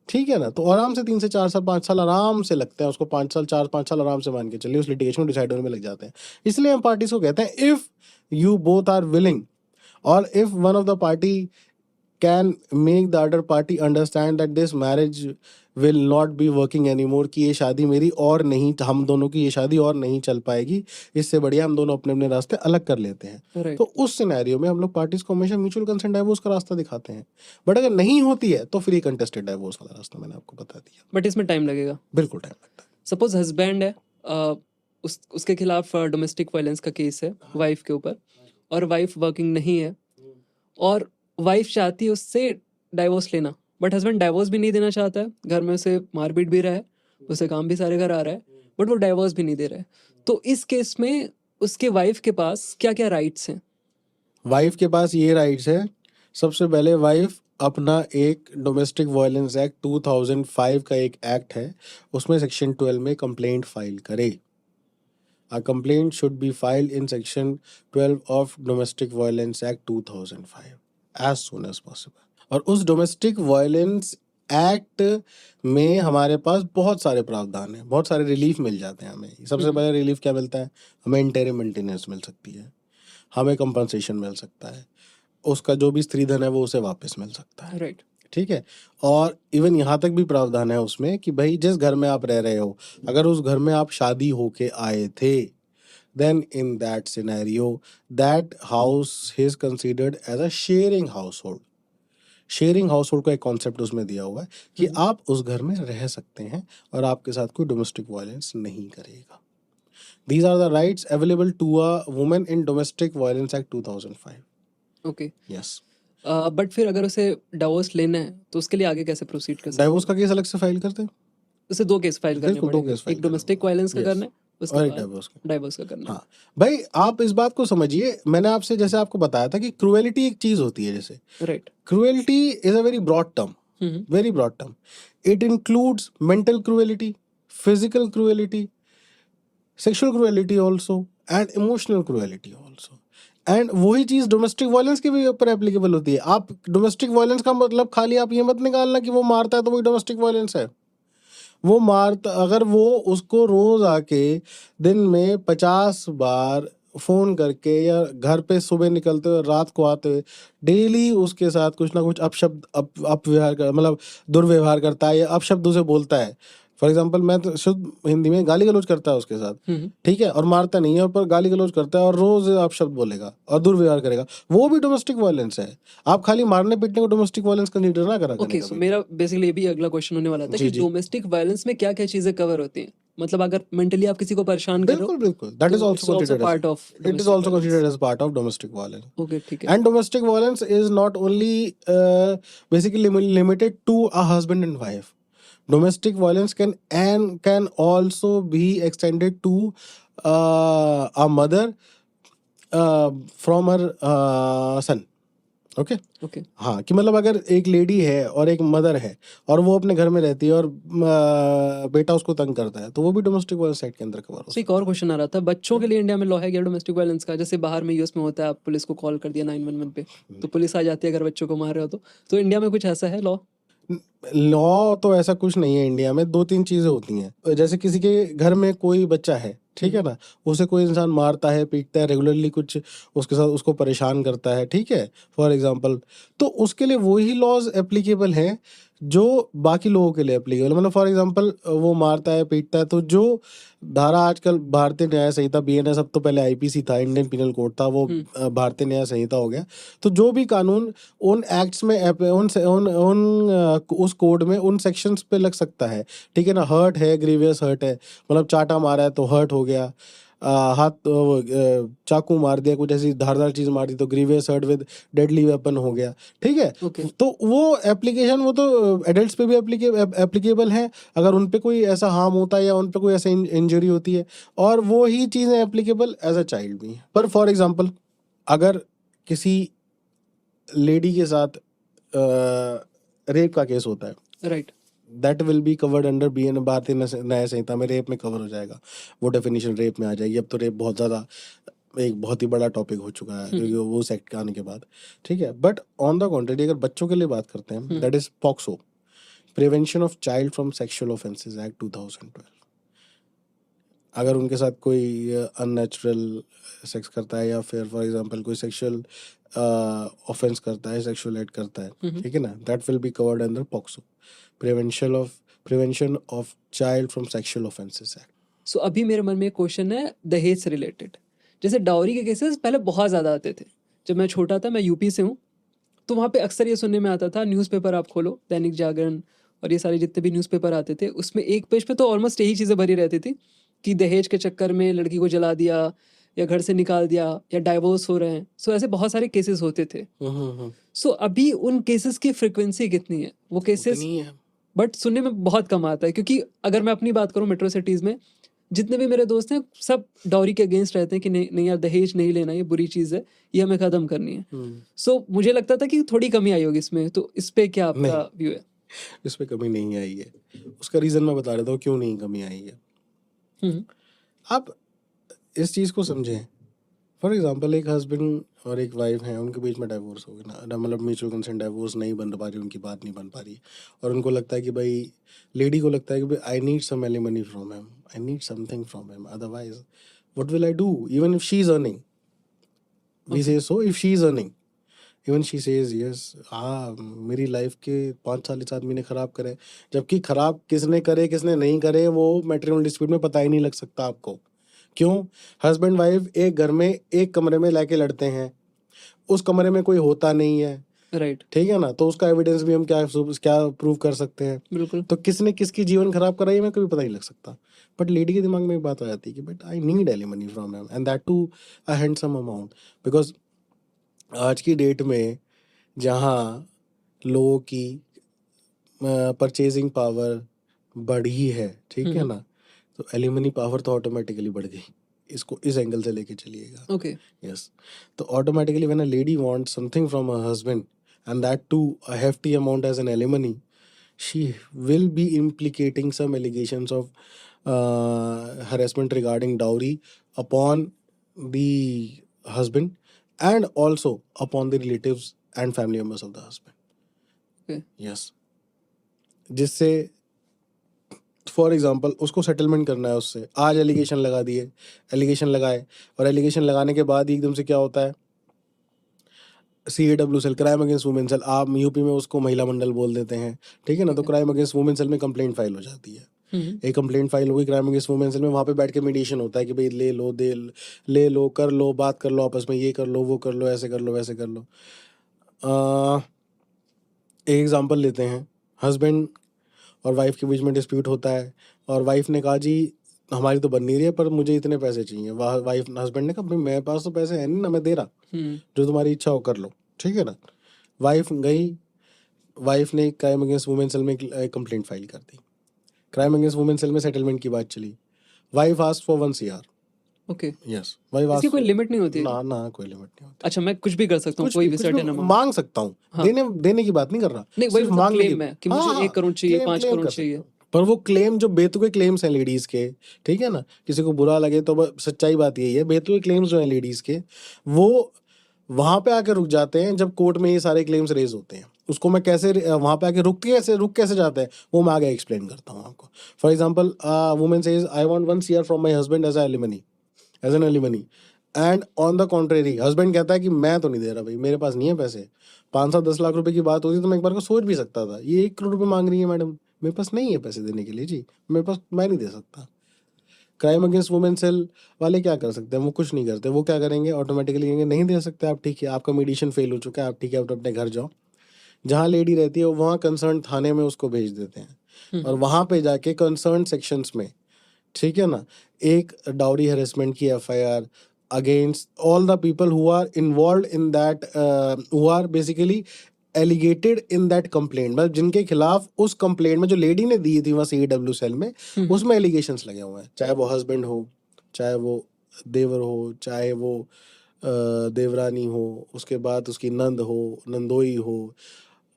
ठीक है ना। तो आराम से 3 से 4 साल 5 साल आराम से लगते हैं उसको, 4-5 साल आराम से मान के चलिए उस लिटिगेशन को डिसाइड होने में लग जाते हैं। इसलिए हम पार्टीज को कहते हैं if you both are willing, और if one of the party can make the other party understand that this marriage will not be working anymore, कि ये शादी मेरी और नहीं, हम दोनों की ये शादी और नहीं चल पाएगी, इससे बढ़िया हम दोनों अपने अपने रास्ते अलग कर लेते हैं। राइट। तो उस सिनेरियो में हम लोग पार्टीज को हमेशा म्यूचुअल कंसेंट डाइवोर्स का रास्ता दिखाते हैं। बट अगर नहीं होती है तो फिर ये कंटेस्टेड डाइवोर्स वाला रास्ता मैंने आपको बता दिया। बट इसमें टाइम लगेगा। बिल्कुल टाइम लगता है। सपोज हस्बैंड है, उसके खिलाफ डोमेस्टिक वायलेंस का केस है वाइफ के ऊपर, और वाइफ वर्किंग नहीं है, और वाइफ चाहती है उससे डाइवोर्स लेना, बट हस्बैंड डाइवोर्स भी नहीं देना चाहता है, घर में उसे मारपीट भी रहा है, उसे काम भी सारे घर आ रहा है, बट वो डाइवोर्स भी नहीं दे रहा है। तो इस केस में उसके वाइफ के पास क्या क्या राइट्स हैं? वाइफ के पास ये राइट्स है, सबसे पहले वाइफ अपना एक डोमेस्टिक वायलेंस एक्ट 2005 का एक एक्ट है, उसमें सेक्शन 12 में कंप्लेंट फाइल करे। A complaint should be filed in section 12 of Domestic Violence Act 2005 as soon as possible. और उस डोमेस्टिक वायलेंस एक्ट में हमारे पास बहुत सारे प्रावधान हैं, बहुत सारे रिलीफ मिल जाते हैं हमें। सबसे पहले रिलीफ क्या मिलता है? हमें इंटरिम मेंटेनेंस मिल सकती है, हमें कंपनसेशन मिल सकता है, उसका जो भी स्त्रीधन है वो उसे वापस मिल सकता है, राइट। ठीक है। और इवन यहाँ तक भी प्रावधान है उसमें कि भाई जिस घर में आप रह रहे हो, अगर उस घर में आप शादी होके आए थे, then in that scenario that house is considered as a sharing household. Sharing house hold का एक कॉन्सेप्ट उसमें दिया हुआ है कि आप उस घर में रह सकते हैं और आपके साथ कोई डोमेस्टिक वायलेंस नहीं करेगा। These are the rights available to a woman in domestic violence act 2005। Okay. Yes. But फिर अगर उसे डाइवोर्स लेना है तो उसके लिए आगे कैसे प्रोसीड कर सकते हैं? डाइवोर्स का केस अलग से फाइल करते हैं, उसे 2 केस फाइल करने बिल्कुल 2 पड़ेंगे, केस फाइल एक डोमेस्टिक करना वायलेंस का होगा। करना है, उसके और एक बाद डाइवोर्स का। डाइवोर्स का करना है। हाँ भाई, आप इस बात को समझिए, मैंने आपसे जैसे आपको बताया था कि क्रूएलिटी एक चीज होती है। जैसे right. Cruelty is a very broad term, very broad term. It includes mental cruelty, physical cruelty, sexual cruelty also, and emotional cruelty also. And वही चीज डोमेस्टिक वायलेंस के भी ऊपर एप्लीकेबल होती है। आप डोमेस्टिक वायलेंस का मतलब खाली आप ये मत निकालना कि वो मारता है तो वही डोमेस्टिक वायलेंस है। वो मारता, अगर वो उसको रोज आके दिन में 50 बार फोन करके या घर पे सुबह निकलते हुए रात को आते हुए डेली उसके साथ कुछ ना कुछ अपशब्द अपव्यवहार कर, मतलब दुर्व्यवहार करता है या अपशब्द उसे बोलता है। फॉर एग्जाम्पल मैं तो शुद्ध हिंदी में गाली गलौज करता है उसके साथ, ठीक है, और मारता नहीं है, पर गाली गलौज करता है और रोज अपशब्द बोलेगा और दुर्व्यवहार करेगा, वो भी डोमेस्टिक वायलेंस है। आप खाली मारने पीटने को डोमेस्टिक वायलेंस कंसीडर ना करा ओके, करें सो कभी। मेरा बेसिकली ये भी अगला क्वेश्चन होने वाला था जी, कि जी। डोमेस्टिक वायलेंस में क्या-क्या चीजें कवर होती हैं? मतलब अगर मेंटली आप किसी को परेशान कर रहे हो, बिल्कुल बिल्कुल, दैट इज तो also it's also considered as, part of it is domestic also violence. considered as part of domestic violence. Okay, ठीक है। And domestic violence is not only basically limited to a husband and wife. Domestic violence can also be extended to a mother from her son. Okay okay, हाँ, कि मतलब अगर एक lady है और एक मदर है और वो अपने घर में रहती है और बेटा उसको तंग करता है, तो वो भी डोमेस्टिक वायलेंस एक्ट के अंदर कवर हो सो एक सकता और क्वेश्चन आ रहा था, बच्चों के लिए इंडिया में लॉ है क्या डोमेस्टिक वायलेंस का? जैसे बाहर में यूएस में होता है, आप पुलिस को कॉल कर दिया 911 पे, तो पुलिस आ जाती है अगर बच्चों को मार रहे हो तो इंडिया में कुछ ऐसा है लॉ? है। लॉ तो ऐसा कुछ नहीं है इंडिया में। 2-3 चीजें होती हैं, जैसे किसी के घर में कोई बच्चा है, ठीक है ना, उसे कोई इंसान मारता है, पीटता है, रेगुलरली कुछ उसके साथ उसको परेशान करता है, ठीक है, फॉर एग्जांपल, तो उसके लिए वही लॉज एप्लीकेबल हैं जो बाकी लोगों के लिए एप्लीकेबल। मतलब फॉर एग्जांपल वो मारता है, पीटता है, तो जो धारा आजकल भारतीय न्याय संहिता बीएनएस, अब तो पहले आईपीसी था, इंडियन पिनल कोड था, वो भारतीय न्याय संहिता हो गया। तो जो भी कानून उन एक्ट्स में उस कोड में उन सेक्शंस पे लग सकता है, ठीक है ना। हर्ट है, ग्रीवियस हर्ट है, मतलब चाटा मारा है तो हर्ट हो गया, हाथ चाकू मार दिया, कुछ ऐसी धारदार चीज मार दी तो grievous hurt with deadly weapon हो गया, ठीक है। ओके। तो वो एप्लीकेशन, वो तो एडल्ट्स पे भी एप्लीकेबल है अगर उन पे कोई ऐसा हार्म होता है या उन पे कोई ऐसा इंजरी होती है, और वो ही चीजें एप्लीकेबल एज अ चाइल्ड भी है। पर फॉर एग्जांपल अगर किसी लेडी के साथ रेप का केस होता है, right. That will be covered under BN, Bharatiya Nyaya संहिता में रेप में कवर हो जाएगा, वो डेफिनेशन रेप में आ जाएगी। अब तो रेप बहुत ज़्यादा एक बहुत ही बड़ा टॉपिक हो चुका है क्योंकि वो सेक्ट के आने के बाद, ठीक है। बट ऑन द कॉन्ट्रेरी अगर बच्चों के लिए बात करते हैं, that is POCSO, prevention of child from sexual offences act 2012। अगर उनके साथ कोई अननेचुरल सेक्स करता है या फिर फॉर एग्जांपल कोई सेक्सुअल ऑफेंस करता है, सेक्सुअल एक्ट करता है, ठीक है ना, that will be covered under POCSO, prevention of child from sexual offences act. So अभी मेरे मन में एक क्वेश्चन है दहेज से रिलेटेड। जैसे डाउरी के केसेस पहले बहुत ज़्यादा आते थे। जब मैं छोटा था, मैं यूपी से हूँ, तो वहाँ पे अक्सर ये सुनने में आता था, न्यूज़पेपर आप खोलो, दैनिक जागरण और ये सारे जितने भी न्यूज़पेपर आते थे, उसमें एक पेज पे तो ऑलमोस्ट यही चीज़ें भरी रहती थी कि दहेज के चक्कर में लड़की को जला दिया या घर से निकाल दिया या डाइवोर्स हो रहे हैं। सो ऐसे बहुत सारे केसेस होते थे। सो अभी उन केसेस की फ्रिक्वेंसी कितनी है? वो केसेस नहीं है। बट सुनने में बहुत कम आता है, क्योंकि अगर मैं अपनी बात करूँ, मेट्रो सिटीज़ में जितने भी मेरे दोस्त हैं सब डाउरी के अगेंस्ट रहते हैं कि नहीं नहीं यार, दहेज नहीं लेना, ये बुरी चीज़ है, ये हमें ख़त्म करनी है। सो मुझे लगता था कि थोड़ी कमी आई होगी इसमें, तो इस पे क्या आपका व्यू है? इस पे कमी नहीं आई है। उसका रीज़न मैं बता देता हूँ क्यों नहीं कमी आई है। आप इस चीज़ को समझें फॉर एग्जाम्पल एक हस्बैंड और एक वाइफ हैं, उनके बीच में डाइवोर्स हो गया ना, मतलब म्यूचुअल कंसेंट डाइवोर्स नहीं बन पा रही, उनकी बात नहीं बन पा रही, और उनको लगता है कि भाई, लेडी को लगता है कि भाई I need some alimony from him, I need something from him, otherwise what will I do even if she is earning, we okay. Say so if she is earning, even she says yes, हाँ मेरी life के 5 साल इस आदमी ने खराब करे, जबकि खराब किसने करे किसने नहीं करे वो मैट्रिमोनियल डिस्प्यूट में पता ही नहीं लग सकता आपको। क्यों? हस्बैंड वाइफ एक घर में एक कमरे में लाके लड़ते हैं, उस कमरे में कोई होता नहीं है, राइट। ठीक है ना, तो उसका एविडेंस भी हम क्या क्या प्रूव कर सकते हैं? बिल्कुल। तो किसने किसकी जीवन खराब कराई हमें कभी पता नहीं लग सकता। बट लेडी के दिमाग में एक बात आ जाती है कि but I need alimony from him and that too a handsome amount, because आज की डेट में जहाँ लोगों की परचेजिंग पावर बढ़ी है, ठीक है ना, तो एलिमनी पावर तो ऑटोमेटिकली बढ़ गई। इसको इस एंगल से लेके चलिएगा। ओके। यस, तो automatically when a lady wants something from a husband and that too a hefty amount as an alimony, she will be implicating some allegations of harassment regarding dowry upon the husband and also upon the relatives and family members of the husband. Okay. Yes, जिससे for example उसको settlement करना है उससे, आज allegation लगा दिए, allegation लगाए, और एलिगेशन लगाने के बाद एकदम से क्या होता है, CAW cell, crime against women cell, आप यूपी में उसको महिला मंडल बोल देते हैं, ठीक है ना, तो क्राइम अगेंस्ट वुमेन सेल में कंप्लेंट फाइल हो जाती है। एक कंप्लेंट फाइल हो गई क्राइम अगेंस्ट वुमेन सेल में, वहाँ पे बैठ के मीडिएशन होता है कि भाई ले लो, ले लो, कर लो, बात कर लो आपस में, ये कर लो, वो कर लो, ऐसे कर लो, वैसे कर लो। एक एग्जांपल लेते हैं, हस्बैंड और वाइफ के बीच में डिस्प्यूट होता है, और वाइफ ने कहा जी हमारी तो बन नहीं रही है पर मुझे इतने पैसे चाहिए, वाइफ हस्बैंड ने कहा भाई मेरे पास तो पैसे है नहीं ना, मैं दे रहा, जो तुम्हारी इच्छा हो कर लो, ठीक है ना। वाइफ गई, वाइफ ने क्राइम अगेंस्ट वुमेन सेल में कंप्लेंट फाइल कर दी, क्राइम अगेंस्ट वुमेन सेल में सेटलमेंट की बात चली, wife asked for 1 CR। Okay. Yes, wife इसकी आस्क्ड, कोई लिमिट नहीं होती है? ना ना कोई लिमिट नहीं होती, अच्छा, मैं कुछ भी कर सकता हूँ, कुछ कोई भी भी कुछ भी सर्टेन अमाउंट? मांग सकता हूँ, हाँ। देने की बात नहीं कर रहा, नहीं, वही सिर्फ मतलब मांगने की। क्लेम है कि हाँ मुझे हाँ 1 करोड़ चाहिए, क्लेम 5 क्लेम करोड़ कर चाहिए। सकते हो, पर वो क्लेम जो बेतुके क्लेम्स हैं लेडीज के, ठीक है ना, किसी को बुरा लगे तो सच्चाई बात यही है, बेतुके क्लेम्स जो हैं लेडीज के, वो वहां पे आके रुक जाते हैं जब कोर्ट में ये सारे क्लेम्स रेज होते हैं। उसको मैं कैसे वहां पे आके रुक कैसे जाते हैं वो मैं आगे एक्सप्लेन करता हूँ आपको। For example, women says I want 1 CR from my husband as an alimony, and on the contrary husband कहता है कि मैं तो नहीं दे रहा भाई, मेरे पास नहीं है पैसे, 5-7-10 लाख रुपए की बात होती तो मैं एक बार को सोच भी सकता था, ये 1 करोड़ रुपए मांग रही है मैडम, मेरे पास नहीं है पैसे देने के लिए जी, मेरे पास, मैं नहीं दे सकता। क्राइम अगेंस्ट वुमेन सेल वाले क्या कर सकते हैं? वो कुछ नहीं करते, वो क्या करेंगे, ऑटोमेटिकली कहेंगे नहीं दे सकते आप, ठीक है आपका मीडिएशन फेल हो चुका है, आप ठीक है आप अपने घर जाओ, जहाँ लेडी रहती है वहाँ कंसर्न थाने में उसको भेज देते हैं, और वहाँ पे जाके कंसर्न सेक्शंस में, ठीक है ना, एक डाउरी हेरेसमेंट की FIR against all the people who are involved in that, who are basically alleged in that complaint, मतलब जिनके खिलाफ उस कंप्लेंट में जो लेडी ने दी थी वहाँ CAW सेल में, उसमें एलिगेशंस लगे हुए हैं, चाहे वो हस्बैंड हो, चाहे वो देवर हो, चाहे वो देवरानी हो, उसके बाद उसकी नंद हो, नंदोई हो,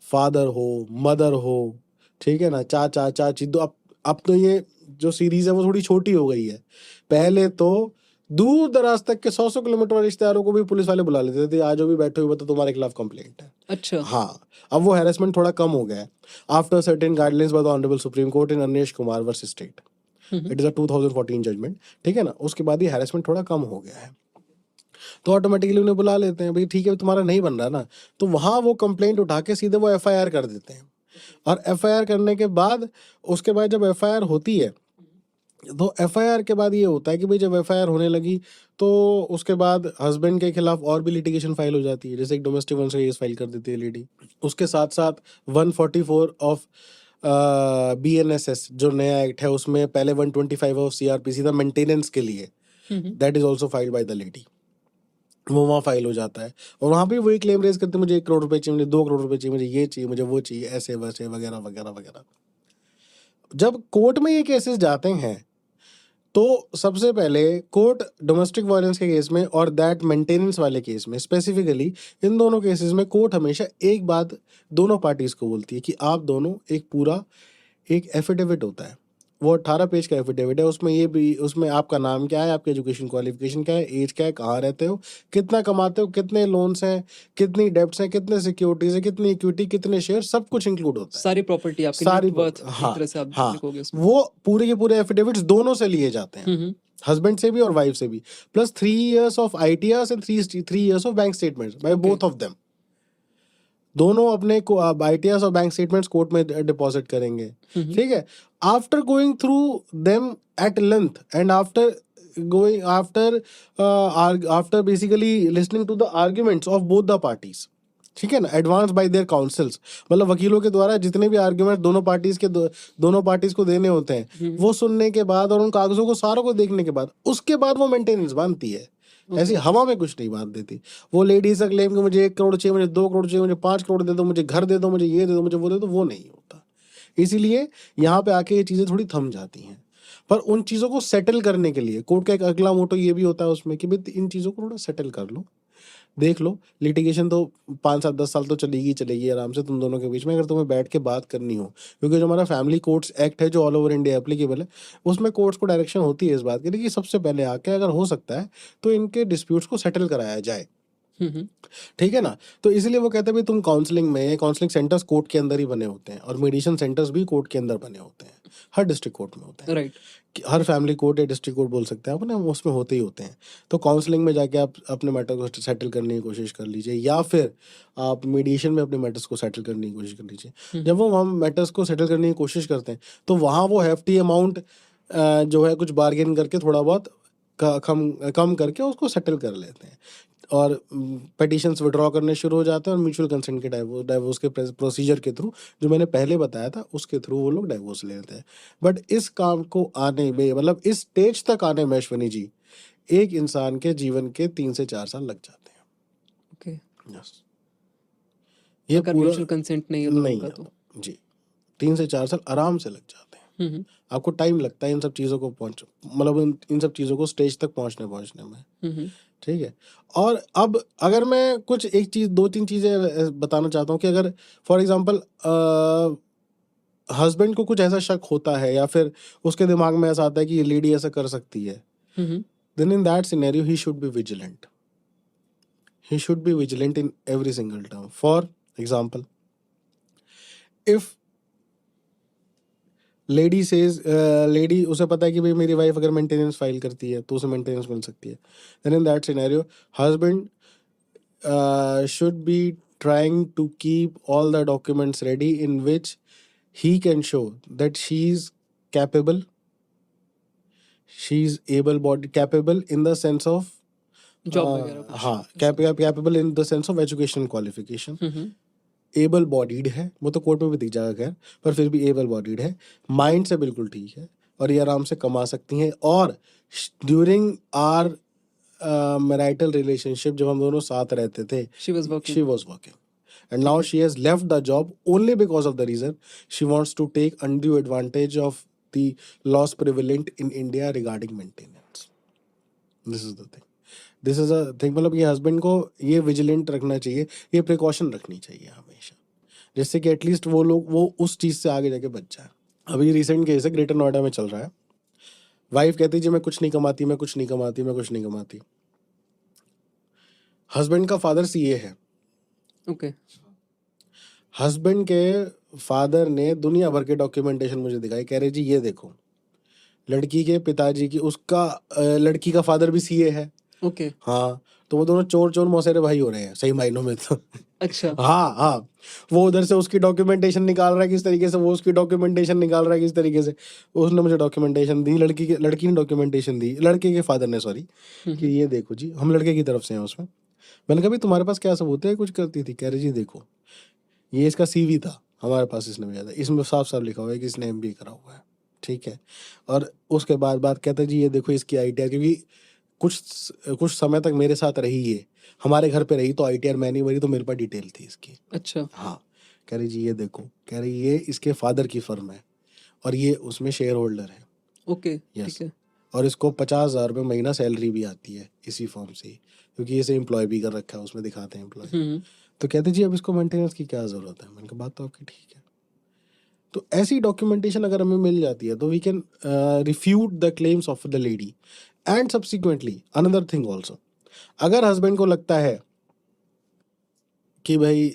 फादर हो, मदर हो, ठीक है ना, चाचा चाची, तो अब तो ये जो सीरीज है वो थोड़ी छोटी हो गई है, पहले तो दूर दराज तक के 100 किलोमीटर वाले रिश्तेदारों को भी पुलिस वाले बुला लेते थे, आज भी बैठे हुए तो तुम्हारे खिलाफ कंप्लेंट है। अच्छा। हाँ, अब वो हैरेसमेंट थोड़ा कम हो गया है after certain guidelines by the honourable supreme court in Anish Kumar versus state, it is a 2014 judgement, ठीक है ना, उसके बाद ये हैरेसमेंट थोड़ा कम हो गया है, तो ऑटोमेटिकली उन्हें बुला लेते हैं, भाई ठीक है तुम्हारा नहीं बन रहा ना, तो वहाँ वो कंप्लेंट उठा के सीधे वो FIR कर देते हैं, और FIR करने के बाद उसके बाद जब FIR होती है तो FIR के बाद ये होता है कि भाई जब FIR होने लगी तो उसके बाद हस्बैंड के खिलाफ और भी लिटिगेशन फाइल हो जाती है, जैसे एक डोमेस्टिक वायलेंस केस फाइल कर देती है लेडी, उसके साथ साथ 144 ऑफ BNSS जो नया एक्ट है उसमें पहले 125 ऑफ CRPC था मेंटेनेंस के लिए, that is also filed by the lady, वो वहाँ फाइल हो जाता है, और वहाँ पे वही क्लेम रेज करते हैं मुझे 1 करोड़ रुपए चाहिए, मुझे 2 करोड़ रुपए चाहिए, मुझे ये चाहिए, मुझे वो चाहिए, ऐसे वैसे वगैरह वगैरह वगैरह। जब कोर्ट में ये केसेस जाते हैं तो सबसे पहले कोर्ट डोमेस्टिक वायलेंस के केस में और दैट मेंटेनेंस वाले केस में स्पेसिफिकली, इन दोनों केसेस में कोर्ट हमेशा एक बात दोनों पार्टीज को बोलती है कि आप दोनों एक पूरा एक एफिडेविट होता है, वो 18 पेज का एफिडेविट है, उसमें ये भी, उसमें आपका नाम क्या है, आपकी एजुकेशन क्वालिफिकेशन क्या है, एज क्या है, कहाँ रहते हो, कितना कमाते हो, कितने लोन्स हैं, कितनी डेब्ट्स हैं, कितने सिक्योरिटीज है, कितनी इक्विटी, कितने शेयर, सब कुछ इंक्लूड होता है। सारी प्रॉपर्टी आपकी सारी नेटवर्थ एक हाँ तरह से आप हाँ, लिखोगे उसमें। वो पूरे के पूरे एफिडेविट्स दोनों से लिए जाते हैं, हम्म, हस्बैंड से भी और वाइफ से भी, plus 3 years of ITRs and 3 years of bank statements by Okay. Both of them. दोनों अपने को ITRs और बैंक स्टेटमेंट्स कोर्ट में डिपॉजिट करेंगे, हम्म, ठीक है। After going through them at length and after going after basically listening to the arguments of both the parties, ठीक है ना, एडवांस बाय देयर काउंसिल्स, मतलब वकीलों के द्वारा जितने भी आर्ग्यूमेंट दोनों पार्टीज के दोनों पार्टीज को देने होते हैं, वो सुनने के बाद और उन कागजों को सारों को देखने के बाद, उसके बाद वो मेंटेनेंस बांधती है। ऐसी हवा में कुछ नहीं बांध देती। वो लेडीज का क्लेम कि मुझे 1 करोड़ चाहिए, मुझे 2 करोड़ चाहिए, मुझे 5 करोड़ दे दो, मुझे घर दे दो, मुझे ये दे दो, मुझे वो दे दो, वो नहीं होता। इसीलिए यहाँ पे आके ये चीजें थोड़ी थम जाती हैं। पर उन चीजों को सेटल करने के लिए कोर्ट का एक अगला मोटो ये भी होता है उसमें कि भाई इन चीजों को थोड़ा सेटल कर लो, देख लो। लिटिगेशन तो 5 7 10 साल तो चलेगी आराम से तुम दोनों के बीच में, अगर तुम्हें बैठ के बात करनी हो, क्योंकि जो हमारा फैमिली कोर्ट्स एक्ट है जो ऑल ओवर इंडिया एप्लीकेबल है, उसमें कोर्ट्स को डायरेक्शन होती है इस बात के लिए कि सबसे पहले आके अगर हो सकता है तो इनके डिस्प्यूट्स को सेटल कराया जाए, ठीक है ना। तो इसलिए वो कहते हैं भाई तुम काउंसलिंग में, काउंसलिंग सेंटर्स कोर्ट के अंदर ही बने होते हैं और मेडिएशन सेंटर्स भी कोर्ट के अंदर बने होते हैं, हर डिस्ट्रिक्ट कोर्ट में होते हैं, राइट। हर फैमिली कोर्ट या डिस्ट्रिक्ट कोर्ट बोल सकते हैं आप ना, उसमें होते ही होते हैं। तो काउंसलिंग में जाके आप अपने मैटर को सेटल करने की कोशिश कर लीजिए, या फिर आप मीडिएशन में अपने मैटर्स को सेटल करने की कोशिश कर लीजिए। जब वो हम मैटर्स को सेटल करने की कोशिश करते हैं तो वहाँ वो हेफ्टी अमाउंट जो है कुछ बार्गेन करके थोड़ा बहुत कम करके उसको सेटल कर लेते हैं और पिटिशंस विड्रॉ करने शुरू हो जाते हैं और म्यूचुअल कंसेंट के डाइवोर्स के प्रोसीजर के थ्रू जो मैंने पहले बताया था उसके थ्रू वो लोग डाइवोर्स ले लेते हैं। बट इस काम को आने में, मतलब इस स्टेज तक आने में अश्विनी जी, एक इंसान के जीवन के 3 से 4 साल लग जाते हैं। ओके। यस, ये अगर पूरा म्यूचुअल कंसेंट नहीं है नहीं दोनों का है तो। जी, 3 से 4 साल आराम से लग जाते हैं। आपको टाइम लगता है इन सब चीज़ों को मतलब इन सब चीज़ों को स्टेज तक पहुंचने में, ठीक है। और अब अगर मैं कुछ एक चीज़ 2-3 चीज़ें बताना चाहता हूँ कि अगर फॉर एग्जांपल हस्बैंड को कुछ ऐसा शक होता है या फिर उसके दिमाग में ऐसा आता है कि ये लेडी ऐसा कर सकती है, then in that scenario he should be vigilant. He should be vigilant in every single term. For example, if lady says, lady उसे पता है कि भाई मेरी वाइफ अगर मेंटेनेंस फाइल करती है तो उसे मेंटेनेंस मिल सकती है, then in that scenario husband should be trying to keep all the documents ready in which he can show that she's capable, she's able-bodied, capable in the sense of job वगैरह कुछ। हाँ, capable in the sense of education qualification, able bodied है, वो तो court में भी दिख जाएगा खैर, पर फिर भी एबल बॉडीड है, माइंड से बिल्कुल ठीक है और ये आराम से कमा सकती हैं। और ड्यूरिंग आर मैरिटल रिलेशनशिप जब हम दोनों साथ रहते थे, she was working and now she has left the job only because of the reason she wants to take undue advantage of the laws prevalent in India regarding maintenance. This is the thing. This is a thing, मतलब ये husband को ये vigilant रखना चाहिए, ये precaution रखनी चाहिए हमेशा, जिससे कि एटलीस्ट वो लोग वो उस चीज़ से आगे जाके बच जाए। अभी रिसेंट केस है, ग्रेटर नोएडा में चल रहा है। वाइफ कहती जी मैं कुछ नहीं कमाती, मैं कुछ नहीं कमाती, मैं कुछ नहीं कमाती। हस्बैंड का फादर सीए है। ओके। हस्बैंड के फादर ने दुनिया भर के डॉक्यूमेंटेशन मुझे दिखाई, कह रहे जी ये देखो, लड़की के पिताजी की, उसका लड़की का फादर भी सीए है। ओके। हाँ, तो वो दोनों चोर चोर मौसेरे भाई हो रहे हैं सही मायनों में तो। अच्छा। हाँ, वो उधर से उसकी डॉक्यूमेंटेशन निकाल रहा है किस तरीके से, वो उसकी डॉक्यूमेंटेशन निकाल रहा है किस तरीके से। उसने मुझे डॉक्यूमेंटेशन दी, लड़की ने डॉक्यूमेंटेशन दी, लड़के के फादर ने, सॉरी, कि ये देखो जी हम लड़के की तरफ से हैं उसमें। मैंने कहा भाई तुम्हारे पास क्या सबूत है कुछ करती थी? कह रही जी देखो ये इसका CV था हमारे पास, इसने भेजा था, इसमें साफ साफ लिखा हुआ है कि इसने MBA करा हुआ है, ठीक है। और उसके बाद बात कहता है जी ये देखो इसकी ITR, क्योंकि कुछ समय तक मेरे साथ रही है, हमारे घर पे रही, तो ITR मैं नहीं भरी तो मेरे पास डिटेल थी इसकी। अच्छा। हाँ, कह रही जी ये देखो, कह रही ये इसके फादर की फर्म है और ये उसमें शेयर होल्डर है। ओके, यस, ठीक है। और इसको 50,000 रुपये महीना सैलरी भी आती है इसी फर्म से, क्योंकि इसे एम्प्लॉय भी कर रखा है, उसमें दिखाते हैं एम्प्लॉय। तो कहते जी अब इसको मेंटेनेंस की क्या ज़रूरत है? मैंने कहा बात तो आपकी ठीक है। तो ऐसी डॉक्यूमेंटेशन अगर हमें मिल जाती है तो we can refute the claims of the lady. And subsequently another thing also, अगर हस्बैंड को लगता है कि भाई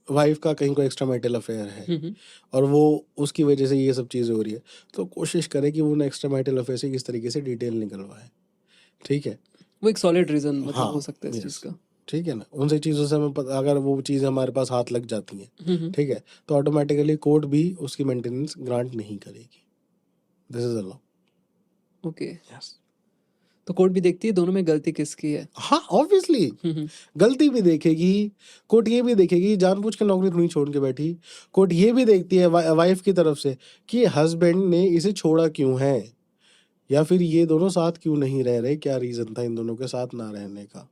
वाइफ का कहीं कोई एक्स्ट्रा मैरिटल अफेयर है और वो उसकी वजह से ये सब चीज़ें हो रही है, तो कोशिश करे कि वो उन एक्स्ट्रा मैरिटल अफेयर से किस तरीके से डिटेल निकलवाए. ठीक है. वो एक सॉलिड रीजन मतलब हाँ, हो सकता है इस चीज yes. का. ठीक है ना, उनसे चीज़ों से हमें पता, अगर वो चीज़ हमारे पास हाथ लग जाती हैं, हम्म. ठीक है, तो ऑटोमेटिकली कोर्ट भी उसकी मेंटेनेंस ग्रांट नहीं करेगी. This is the law. Okay. Yes. तो कोर्ट भी देखती है दोनों में गलती किसकी है. हाँ, ऑब्वियसली गलती भी देखेगी. कोर्ट ये भी देखेगी, जानबूझ के नौकरी तो नहीं छोड़ के बैठी. कोर्ट ये भी देखती है वाइफ की तरफ से कि हस्बैंड ने इसे छोड़ा क्यों है, या फिर ये दोनों साथ क्यों नहीं रह रहे, क्या रीजन था इन दोनों के साथ ना रहने का.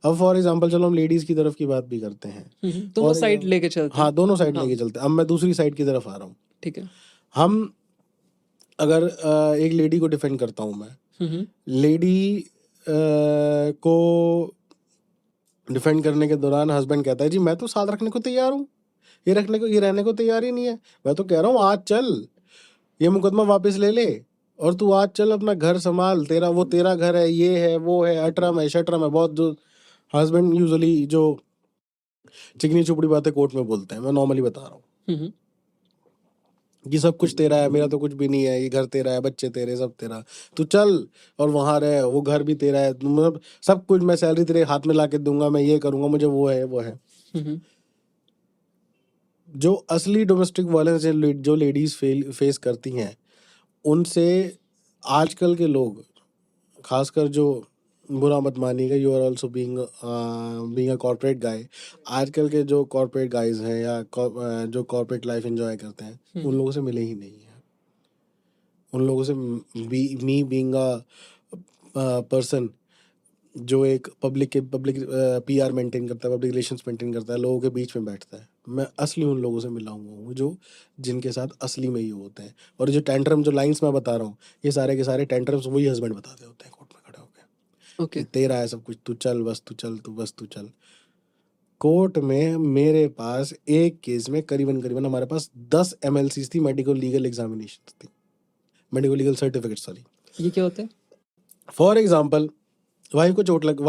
अब फॉर एग्जाम्पल चलो हम लेडीज की तरफ की बात भी करते हैं. दोनों और साइड लेके चलते हाँ, हैं. दोनों साइड हाँ. लेके चलते हैं. अब मैं दूसरी साइड की तरफ आ रहा हूँ. ठीक है. हम अगर एक लेडी को डिफेंड करता हूँ मैं, लेडी को डिफेंड करने के दौरान हस्बैंड कहता है जी मैं तो साथ रखने को तैयार हूँ, ये रहने को तैयार ही नहीं है. मैं तो कह रहा हूँ आज चल, ये मुकदमा वापस ले ले और तू आज चल अपना घर संभाल, तेरा घर है, ये है वो है, अटरम है शटरम है. बहुत जो हस्बैंड यूजुअली जो चिकनी चुपड़ी बातें कोर्ट में बोलते हैं, मैं नॉर्मली बता रहा हूँ कि सब कुछ तेरा है, मेरा तो कुछ भी नहीं है, ये घर तेरा है, बच्चे तेरे, सब तेरा, तू चल और वहां रह, वो घर भी तेरा है, मतलब सब कुछ मैं सैलरी तेरे हाथ में ला के दूंगा, मैं ये करूंगा, मुझे वो है. जो असली डोमेस्टिक वायलेंस जो लेडीज फेस करती हैं, उनसे आजकल के लोग, खासकर जो, बुरा मत मानिएगा, you are also being a corporate guy, आजकल के जो कॉर्पोरेट गाइज हैं या जो कॉर्पोरेट लाइफ एंजॉय करते हैं, उन लोगों से मिले ही नहीं है. उन लोगों से मी बीइंग अ पर्सन जो एक पब्लिक पीआर मेंटेन करता है, पब्लिक रिलेशंस मेंटेन करता है, लोगों के बीच में बैठता है, मैं असली उन लोगों से मिला हुआ हूँ जो जिनके साथ असली में ये होते हैं. और जो टेंट्रम, जो लाइंस मैं बता रहा हूँ, ये सारे के सारे टेंट्रम्स वही हस्बैंड बताते होते हैं कोर्ट में खड़े होकर ओके. कि तेरा है सब कुछ, तू चल बस, तू चल, तू बस तू चल. कोर्ट में मेरे पास एक केस में करीबन हमारे पास 10 MLCs थी, मेडिकल लीगल एग्जामिनेशन थी, मेडिकल लीगल सर्टिफिकेट, सॉरी. ये क्या होता है. फॉर एग्जाम्पल, वाइफ को चोट लग,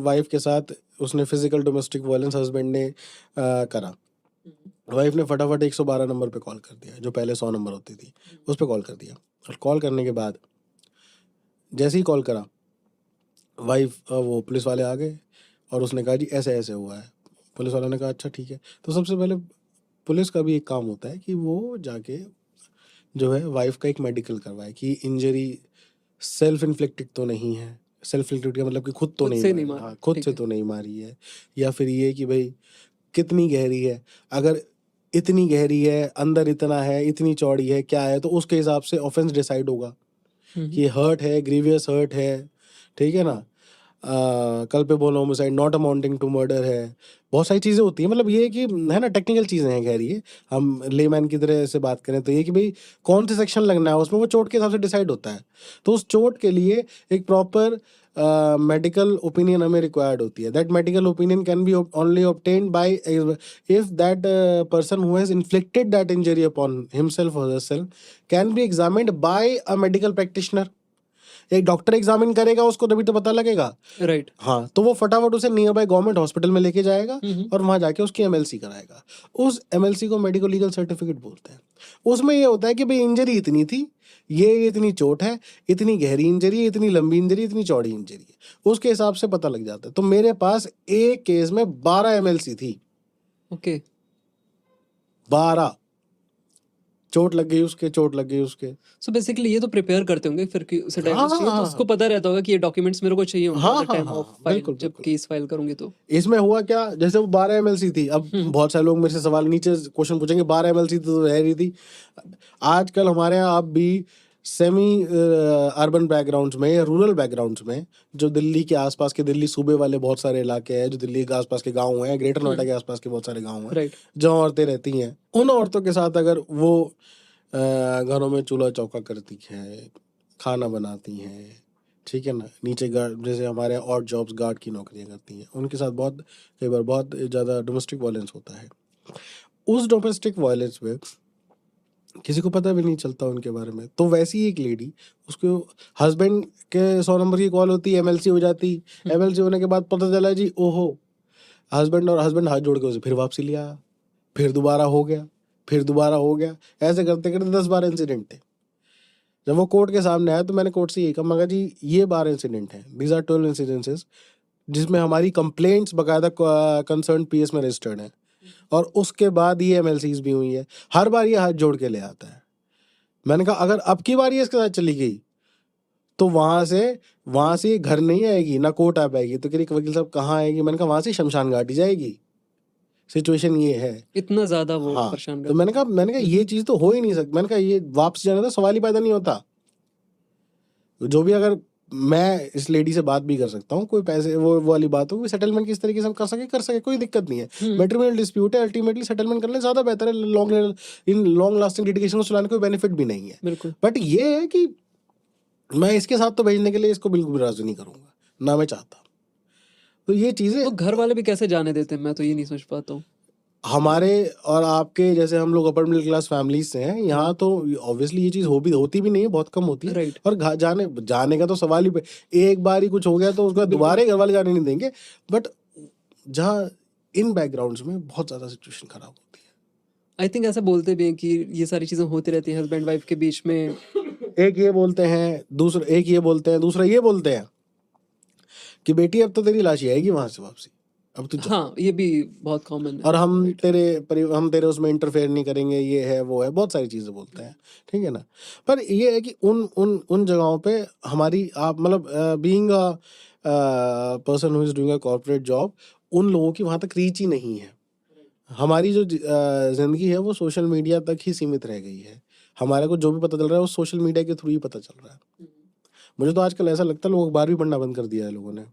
वाइफ के साथ उसने फिजिकल डोमेस्टिक वायलेंस हस्बैंड ने करा. वाइफ ने फटाफट 112 नंबर पे कॉल कर दिया, जो पहले 100 नंबर होती थी, उस पे कॉल कर दिया. और कॉल करने के बाद जैसे ही कॉल करा, वो पुलिस वाले आ गए और उसने कहा जी ऐसे ऐसे हुआ है. पुलिस वाले ने कहा अच्छा ठीक है. तो सबसे पहले पुलिस का भी एक काम होता है कि वो जाके जो है वाइफ का एक मेडिकल करवाए कि इंजरी सेल्फ इन्फ्लिक्टेड तो नहीं है. सेल्फ इन्फ्लिक्टेड का मतलब कि खुद तो खुद नहीं से मारी, नहीं मारा. हाँ, खुद ठीक से है. तो नहीं मारी है, या फिर ये कि भाई कितनी गहरी है, अगर इतनी गहरी है, अंदर इतना है, इतनी चौड़ी है, क्या है, तो उसके हिसाब से ऑफेंस डिसाइड होगा कि हर्ट है, ग्रीवियस हर्ट है, ठीक है ना, culpable homicide not amounting to murder है. बहुत सारी चीज़ें होती हैं, मतलब ये है कि है ना, टेक्निकल चीज़ें हैं. खैर ये हम लेमैन की तरह से बात करें तो ये कि भाई कौन से सेक्शन लगना है उसमें, वो चोट के हिसाब से डिसाइड होता है. तो उस चोट के लिए एक प्रॉपर मेडिकल ओपिनियन हमें रिक्वायर्ड होती है. That medical opinion can be only obtained by if that person who has inflicted that injury upon himself और herself can be examined by a medical practitioner. एक डॉक्टर एग्जामिन करेगा उसको, तभी तो पता लगेगा. राइट. हाँ, तो वो फटाफट उसे नियर बाय गवर्नमेंट हॉस्पिटल में लेके जाएगा और वहां जाके उसकी MLC कराएगा. उस MLC को मेडिकल लीगल सर्टिफिकेट बोलते हैं. उसमें ये होता है कि भाई इंजरी इतनी थी, ये इतनी चोट है, इतनी गहरी इंजरी है, इतनी लंबी इंजरी, इतनी चौड़ी इंजरी है, उसके हिसाब से पता लग जाता है. तो मेरे पास एक केस में 12 MLC थी. ओके. 12 चोट लग गई उसके. सो बेसिकली ये तो प्रिपेयर करते होंगे फिर कि उसे हाँ, डायवर्स चाहिए, तो हाँ, उसको पता रहता होगा कि ये डॉक्यूमेंट्स मेरे को चाहिए होंगे हाँ, एट द हाँ, टाइम हाँ, ऑफ फाइल, बिल्कुल, जब बिल्कुल. केस फाइल करूंगी तो. इसमें हुआ क्या, जैसे वो 12 MLC थी. अब बहुत सारे लोग मेरे से सवाल नीचे क्वेश्चन पूछेंगे 12 MLC तो रह रही थी. आजकल हमारे यहाँ अब भी सेमी अर्बन बैकग्राउंड्स में या रूरल बैकग्राउंड्स में, जो दिल्ली के आसपास के, दिल्ली सूबे वाले बहुत सारे इलाके हैं, जो दिल्ली के आसपास के गांव हैं, ग्रेटर नोएडा के आसपास के बहुत सारे गांव हैं, राइट. जहाँ औरतें रहती हैं, उन औरतों के साथ अगर वो घरों में चूल्हा चौका करती हैं, खाना बनाती हैं, ठीक है ना, नीचे गार्ड, जैसे हमारे ऑड जॉब्स गार्ड की नौकरियां करती हैं, उनके साथ बहुत कई बार बहुत ज़्यादा डोमेस्टिक वायलेंस होता है. उस डोमेस्टिक वायलेंस में किसी को पता भी नहीं चलता उनके बारे में। तो वैसी एक लेडी, उसको हस्बैंड के 100 नंबर की कॉल होती, एमएलसी हो जाती, एमएलसी होने के बाद पता चला जी ओहो, हस्बैंड हाथ जोड़ के उसे फिर वापसी लिया, फिर दोबारा हो गया, फिर दोबारा हो गया, ऐसे करते करते 10-12 इंसिडेंट थे। जब वो कोर्ट के सामने आया तो मैंने कोर्ट से यही कहा, मगर जी ये 12 इंसिडेंट हैं, दीज आर 12 इंसिडेंसेस जिसमें हमारी कंप्लेंट्स बाकायदा कंसर्न पीएस में रजिस्टर्ड है, और उसके बाद ये एमएलसीज भी हुई है। हर बार ये हाथ जोड़ के ले आता है। मैंने कहा अगर अब की बार ये इसके साथ चली गई तो वहां से ये घर नहीं आएगी, ना कोर्ट आ पाएगी। तो कह रही वकील साहब कहाँ आएगी? मैंने कहा वहां से शमशान घाटी जाएगी। सिचुएशन ये है। इतना ज्यादा वो हाँ, परेशान तो मैंने कहा ये चीज तो हो ही नहीं सकती। मैंने कहा ये वापस जाने का सवाल ही पैदा नहीं होता। जो भी, अगर मैं इस लेडी से बात भी कर सकता हूँ, कोई पैसे वो वाली बात हो, सेटलमेंट किस तरीके से हम कर सके, कोई दिक्कत नहीं है। मैट्रिमोनियल डिस्प्यूट है, अल्टीमेटली सेटलमेंट करना ज्यादा बेहतर है। लॉन्ग लास्टिंग लिटिगेशन को चलाने कोई बेनिफिट भी नहीं है। बिल्कुल। बट ये है कि मैं इसके साथ तो भेजने के लिए इसको बिल्कुल भी राजी नहीं करूंगा, ना मैं चाहता। तो ये चीजें तो घर वाले भी कैसे जाने देते हैं, मैं तो ये नहीं समझ पाता हूँ। हमारे और आपके जैसे, हम लोग अपर मिडिल क्लास फैमिलीज से हैं यहाँ, तो ऑब्वियसली ये चीज होती भी नहीं है, बहुत कम होती है। राइट। और जाने का तो सवाल ही एक बार ही कुछ हो गया तो उसके बाद दोबारा घर वाले जाने नहीं देंगे। बट जहाँ इन बैकग्राउंड्स में बहुत ज्यादा सिचुएशन खराब होती है। आई थिंक ऐसा बोलते भी हैं कि ये सारी चीजें होती रहती हैं हस्बैंड वाइफ के बीच में। एक ये बोलते हैं, दूसरा ये बोलते हैं कि बेटी अब तो तेरी लाश ही आएगी वहां से वापसी, अब तू जा। हाँ, ये भी बहुत कॉमन है। और हम तेरे उसमें इंटरफेयर नहीं करेंगे, ये है वो है, बहुत सारी चीजें बोलते हैं, ठीक है ना। पर ये है कि उन जगहों पे हमारी, आप मतलब being a person who is doing a corporate job, उन लोगों की वहां तक रीच ही नहीं है। हमारी जो जिंदगी है वो सोशल मीडिया तक ही सीमित रह गई है। हमारे को जो भी पता चल रहा है वो सोशल मीडिया के थ्रू ही पता चल रहा है। मुझे तो आजकल ऐसा लगता है लोग अखबार भी पढ़ना बंद कर दिया है लोगों ने।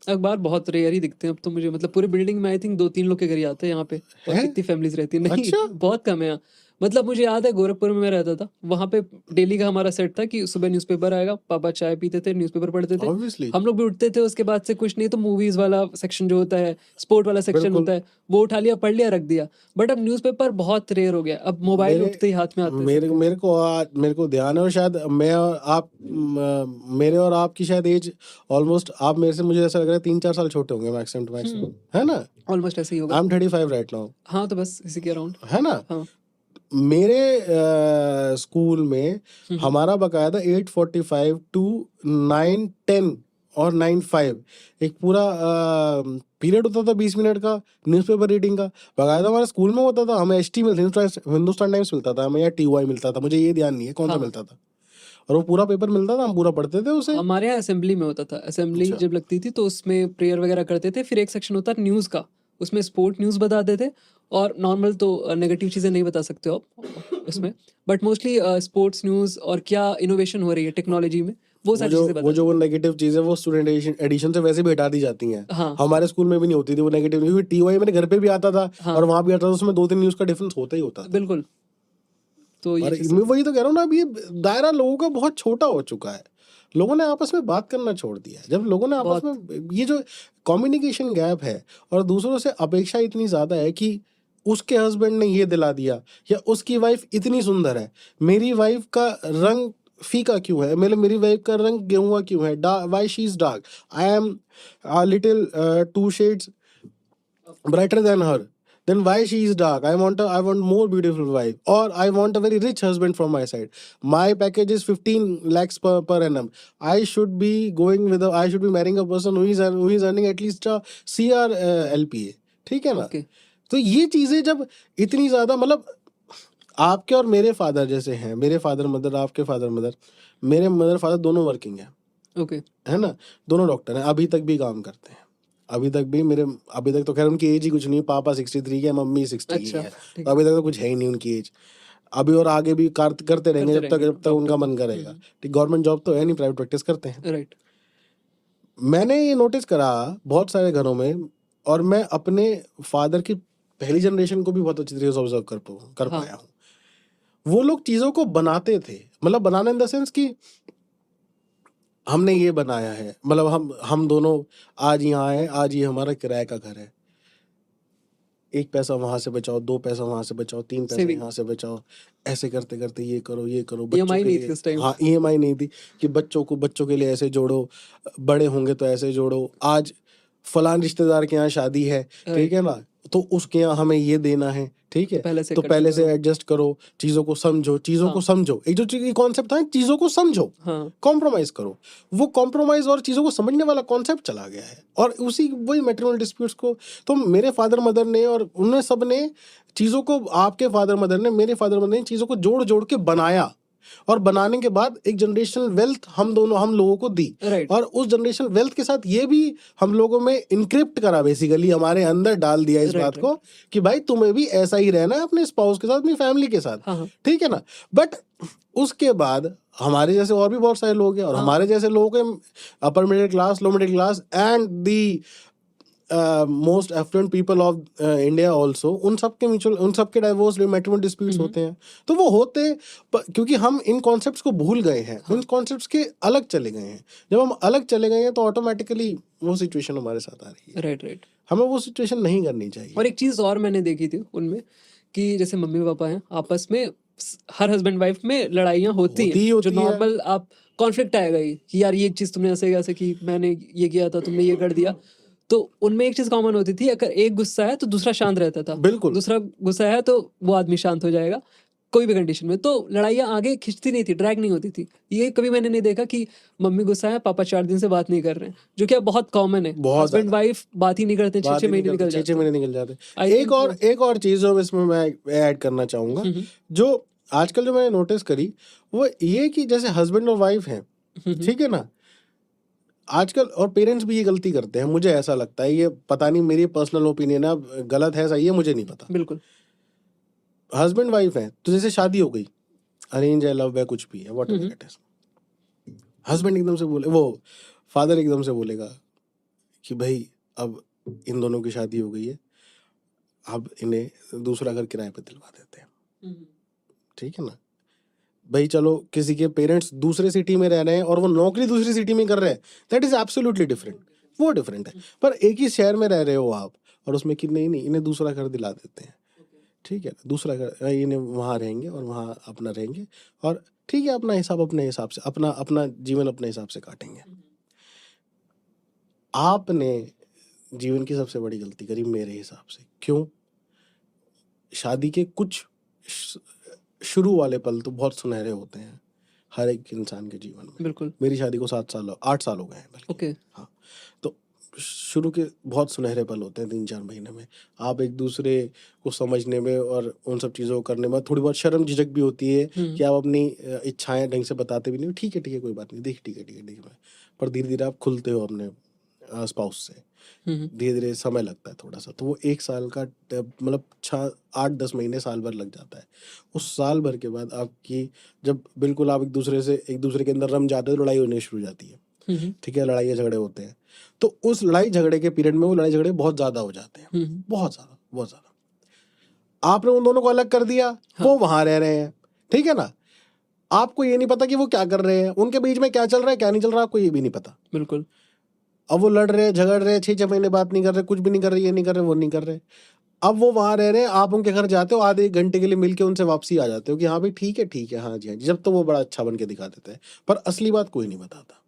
अखबार बहुत रेयर ही दिखते हैं अब तो मुझे, मतलब पूरी बिल्डिंग में आई थिंक 2-3 लोग के घर ही आते हैं यहाँ पे। और हैं? कितनी फैमिलीज रहती है? नहीं, अच्छा। बहुत कम है यहाँ। मतलब मुझे याद है गोरखपुर में मैं रहता था, वहाँ पे डेली का हमारा सेट था कि सुबह न्यूज़पेपर आएगा, पापा चाय पीते थे, न्यूज़पेपर पढ़ते थे, ऑब्वियसली, हम लोग भी उठते थे। उसके बाद से कुछ नहीं तो मूवीज वाला सेक्शन जो होता है, स्पोर्ट वाला सेक्शन बिल्कुल। होता है, वो उठा लिया, पढ़ लिया, रख दिया। बट अब न्यूज़पेपर बहुत रेयर हो गया, अब मोबाइल मेरे उठते ही हाथ में आते हैं मेरे सबके। मेरे को ध्यान है, और शायद मेरे और आपकी शायद एज ऑलमोस्ट, आप मेरे से मुझे ऐसा लग रहा है 3-4 साल छोटे होंगे मैक्सिमम टू मैक्सिमम, है ना। ऑलमोस्ट ऐसे ही होगा। आई एम 35 राइट नाउ, हाँ, तो बस इसी के अराउंड। है ना। हाँ। मेरे स्कूल में हमारा बकायदा 8:45 टू 9:10 और 9:05 एक पूरा पीरियड होता था 20 मिनट का न्यूज़पेपर रीडिंग का, बकायदा हमारे स्कूल में होता था। हमें HT हिंदुस्तान टाइम्स मिलता था हमें, या TY मिलता था, मुझे ये ध्यान नहीं है कौन सा हाँ। मिलता था। और वो पूरा पेपर मिलता था, हम पूरा पढ़ते थे उसे। हमारे यहाँ असेंबली में होता था। असेंबली अच्छा। जब लगती थी तो उसमें प्रेयर वगैरह करते थे, फिर एक सेक्शन होता न्यूज़ का, उसमें स्पोर्ट न्यूज़ बताते थे। और नॉर्मल तो नेगेटिव चीज़ें नहीं बता सकते हो आप उसमें, बट मोस्टली स्पोर्ट्स न्यूज़ और क्या इनोवेशन हो रही है टेक्नोलॉजी में, वो सारी चीज़ें बताते वो नेगेटिव चीजें वो स्टूडेंट एडिशन से वैसे भी हटा दी जाती हैं। हाँ। हमारे स्कूल में भी नहीं होती थी वो नेगेटिव, क्योंकि TY मेरे घर पे भी आता था हाँ। और वहां भी आता था, उसमें 2-3 न्यूज का डिफरेंस होता ही होता था। बिल्कुल। तो ये और चीज़ मैं वही तो कह रहा हूँ ना, अब ये दायरा लोगों का बहुत छोटा हो चुका है। लोगों ने आपस में बात करना छोड़ दिया है। जब लोगों ने आपस बहुत। में, ये जो कम्युनिकेशन गैप है और दूसरों से अपेक्षा इतनी ज्यादा है कि उसके हस्बैंड ने ये दिला दिया, या उसकी वाइफ इतनी सुंदर है, मेरी वाइफ का रंग फीका क्यों है, मेरी वाइफ का रंग गेहुआ क्यों है, why she is dark, I am a little 2 shades brighter than her, then why she is dark, I want more beautiful wife, or I want a very rich husband from my side, my package is 15 lakhs per annum, I should be marrying a person who is earning at least a CR LPA, ठीक है ना। Okay. तो ये चीजें जब इतनी ज्यादा, मतलब आपके और मेरे फादर जैसे हैं, मेरे फादर मदर, आपके फादर मदर, मेरे मदर फादर दोनों वर्किंग हैं, ओके। है ना, दोनों डॉक्टर हैं, अभी तक भी काम करते हैं। अभी तक तो खैर उनकी एज ही कुछ नहीं, पापा 63 के, मम्मी 60 की अच्छा, है, ठीक तो अभी तक तो कुछ है ही नहीं उनकी एज। अभी और आगे भी करते रहेंगे करते जब तक उनका मन डॉक्टर। करेगा। ठीक, गवर्नमेंट जॉब तो है नहीं, प्राइवेट प्रैक्टिस करते हैं। राइट। मैंने ये नोटिस करा बहुत सारे घरों में, और मैं अपने फादर की पहली जनरेशन को भी बहुत अच्छी तरीके से ऑब्जर्व कर हाँ। पाया हूँ। वो लोग चीजों को बनाते थे, मतलब बनाने इन द सेंस कि हमने ये बनाया है, मतलब हम दोनों आज यहाँ आए, आज ये हमारा किराए का घर है। एक पैसा वहां से बचाओ, 2 पैसा वहां से बचाओ, 3 पैसा सेविंग यहाँ से बचाओ, ऐसे करते करते ये करो बच्चों EMI के नहीं लिए। थी उस टाइम। हाँ, EMI नहीं थी कि बच्चों के लिए ऐसे जोड़ो, बड़े होंगे तो ऐसे जोड़ो, आज फलान रिश्तेदार के यहाँ शादी है, ठीक राइट, है ना, तो उसके यहाँ हमें ये देना है, ठीक तो है, पहले से तो इकट्ठा पहले से करो। एडजस्ट करो, चीजों को हाँ, समझो। एक जो कॉन्सेप्ट था, चीजों को समझो, हाँ, कॉम्प्रोमाइज करो, वो कॉम्प्रोमाइज और चीजों को समझने वाला कॉन्सेप्ट चला गया है। और उसी वही मैट्रिमोनियल डिस्प्यूट्स को तो मेरे फादर मदर ने और उन्होंने सब ने चीजों को, आपके फादर मदर ने, मेरे फादर मदर ने चीजों को जोड़ जोड़ के बनाया, और बनाने के बाद एक जनरेशनल वेल्थ हम लोगों को दी। राइट, और उस जनरेशनल वेल्थ के साथ ये भी हम लोगों में इनक्रिप्ट करा, बेसिकली हमारे अंदर डाल दिया इस राइट, बात राइट, को कि भाई तुम्हें भी ऐसा ही रहना है अपने स्पाउस के साथ, अपनी फैमिली के साथ, हाँ, हाँ, ठीक है ना। बट उसके बाद हमारे जैसे और भी बहुत सारे लोग हैं, और हाँ, हमारे जैसे लोग हैं, upper middle class, low middle class and the most affluent people of India also, उन सबके डाइवोर्स मैट्रिमोनियल डिस्प्यूट्स होते हैं। तो वो होते क्योंकि हम इन कॉन्सेप्ट्स को भूल गए हैं, हाँ, इन कॉन्सेप्ट्स के अलग चले गए हैं। जब हम अलग चले गए हैं तो ऑटोमेटिकली वो सिचुएशन हमारे साथ आ रही है। Right, right. हमें वो सिचुएशन नहीं करनी चाहिए। और एक चीज़ और मैंने देखी थी उनमें कि जैसे मम्मी पापा हैं आपस में, हर हस्बैंड वाइफ में लड़ाइयाँ होती हैं, जो होती है। नॉर्मल आप कॉन्फ्लिक्ट आएगा ही कि यार ये चीज़ तुमने ऐसे की, मैंने ये किया था, तुमने ये कर दिया। तो उनमें एक चीज़ कॉमन होती थी, अगर एक गुस्सा है तो दूसरा शांत रहता था, बिल्कुल। दूसरा गुस्सा है तो वो आदमी शांत हो जाएगा कोई भी कंडीशन में। तो लड़ाइयाँ आगे खिंचती नहीं थी, ड्रैग नहीं होती थी। ये कभी मैंने नहीं देखा कि मम्मी गुस्सा है, पापा 4 दिन से बात नहीं कर रहे हैं, जो कि अब बहुत कॉमन है। बहुत हस्बैंड ज्यादा। वाइफ बात ही नहीं करते, 6-6 महीने निकल 6 जाते हैं। महीने निकल जाते। I think एक और चीज जो इसमें मैं ऐड करना चाहूंगा, हम्म, जो आजकल जो मैंने नोटिस करी, वो ये कि जैसे हस्बैंड और वाइफ हैं, ठीक है ना, आजकल, और पेरेंट्स भी ये गलती करते हैं, मुझे ऐसा लगता है, ये पता नहीं, मेरी पर्सनल ओपिनियन है, गलत है सही है मुझे नहीं पता। बिल्कुल, हस्बैंड वाइफ है तो जैसे शादी हो गई, अरेंज है, लव है, कुछ भी है, what ever it is, husband एकदम से बोले, वो फादर एकदम से बोलेगा कि भाई अब इन दोनों की शादी हो गई है, अब इन्हें दूसरा घर किराए पे दिलवा देते हैं, ठीक है ना। भाई चलो, किसी के पेरेंट्स दूसरे सिटी में रह रहे हैं और वो नौकरी दूसरी सिटी में कर रहे हैं, दैट इज एब्सोल्युटली डिफरेंट, वो डिफरेंट है। पर एक ही शहर में रह रहे हो आप, और उसमें कि नहीं इन्हें दूसरा घर दिला देते हैं, ठीक है, दूसरा घर, इन्हें वहाँ रहेंगे और वहाँ अपना रहेंगे, और ठीक है, अपना हिसाब अपने हिसाब से, अपना अपना जीवन अपने हिसाब से काटेंगे। आपने जीवन की सबसे बड़ी गलती करी मेरे हिसाब से। क्यों? शादी के कुछ शुरू वाले पल तो बहुत सुनहरे होते हैं हर एक इंसान के जीवन में। बिल्कुल, मेरी शादी को 8 साल हो गए हैं बल्कि। ओके, हाँ, तो शुरू के बहुत सुनहरे पल होते हैं, 3-4 महीने में आप एक दूसरे को समझने में और उन सब चीज़ों को करने में थोड़ी बहुत शर्म झिझक भी होती है कि आप अपनी इच्छाएं ढंग से बताते भी नहीं, ठीक है कोई बात नहीं, देख ठीक है, पर धीरे धीरे आप खुलते हो अपने स्पाउस से, धीरे धीरे समय लगता है थोड़ा सा, तो वो 1 साल का मतलब 8-10 महीने, साल भर लग जाता है। उस साल भर के बाद आपकी, जब बिल्कुल आप एक दूसरे के अंदर रम जाते हो, लड़ाई होने शुरू हो जाती है, ठीक है, लड़ाई झगड़े होते हैं, तो उस लड़ाई झगड़े के पीरियड में वो लड़ाई झगड़े बहुत ज्यादा हो जाते हैं, बहुत ज्यादा। आपने उन दोनों को अलग कर दिया, वो वहां रह रहे हैं, ठीक है ना, आपको ये नहीं पता कि वो क्या कर रहे हैं, उनके बीच में क्या चल रहा है, क्या नहीं चल रहा, आपको ये भी नहीं पता। बिल्कुल, अब वो लड़ रहे, झगड़ रहे, 6-6 महीने बात नहीं कर रहे, कुछ भी नहीं कर रहे, ये नहीं कर रहे, वो नहीं कर रहे। अब वो वहां रह रहे हैं, आप उनके घर जाते हो, आधे 1 घंटे के लिए मिलके उनसे वापसी आ जाते हो कि हाँ भाई ठीक है, हाँ जी, जब तो वो बड़ा अच्छा बन के दिखा देते हैं, पर असली बात कोई नहीं बताता।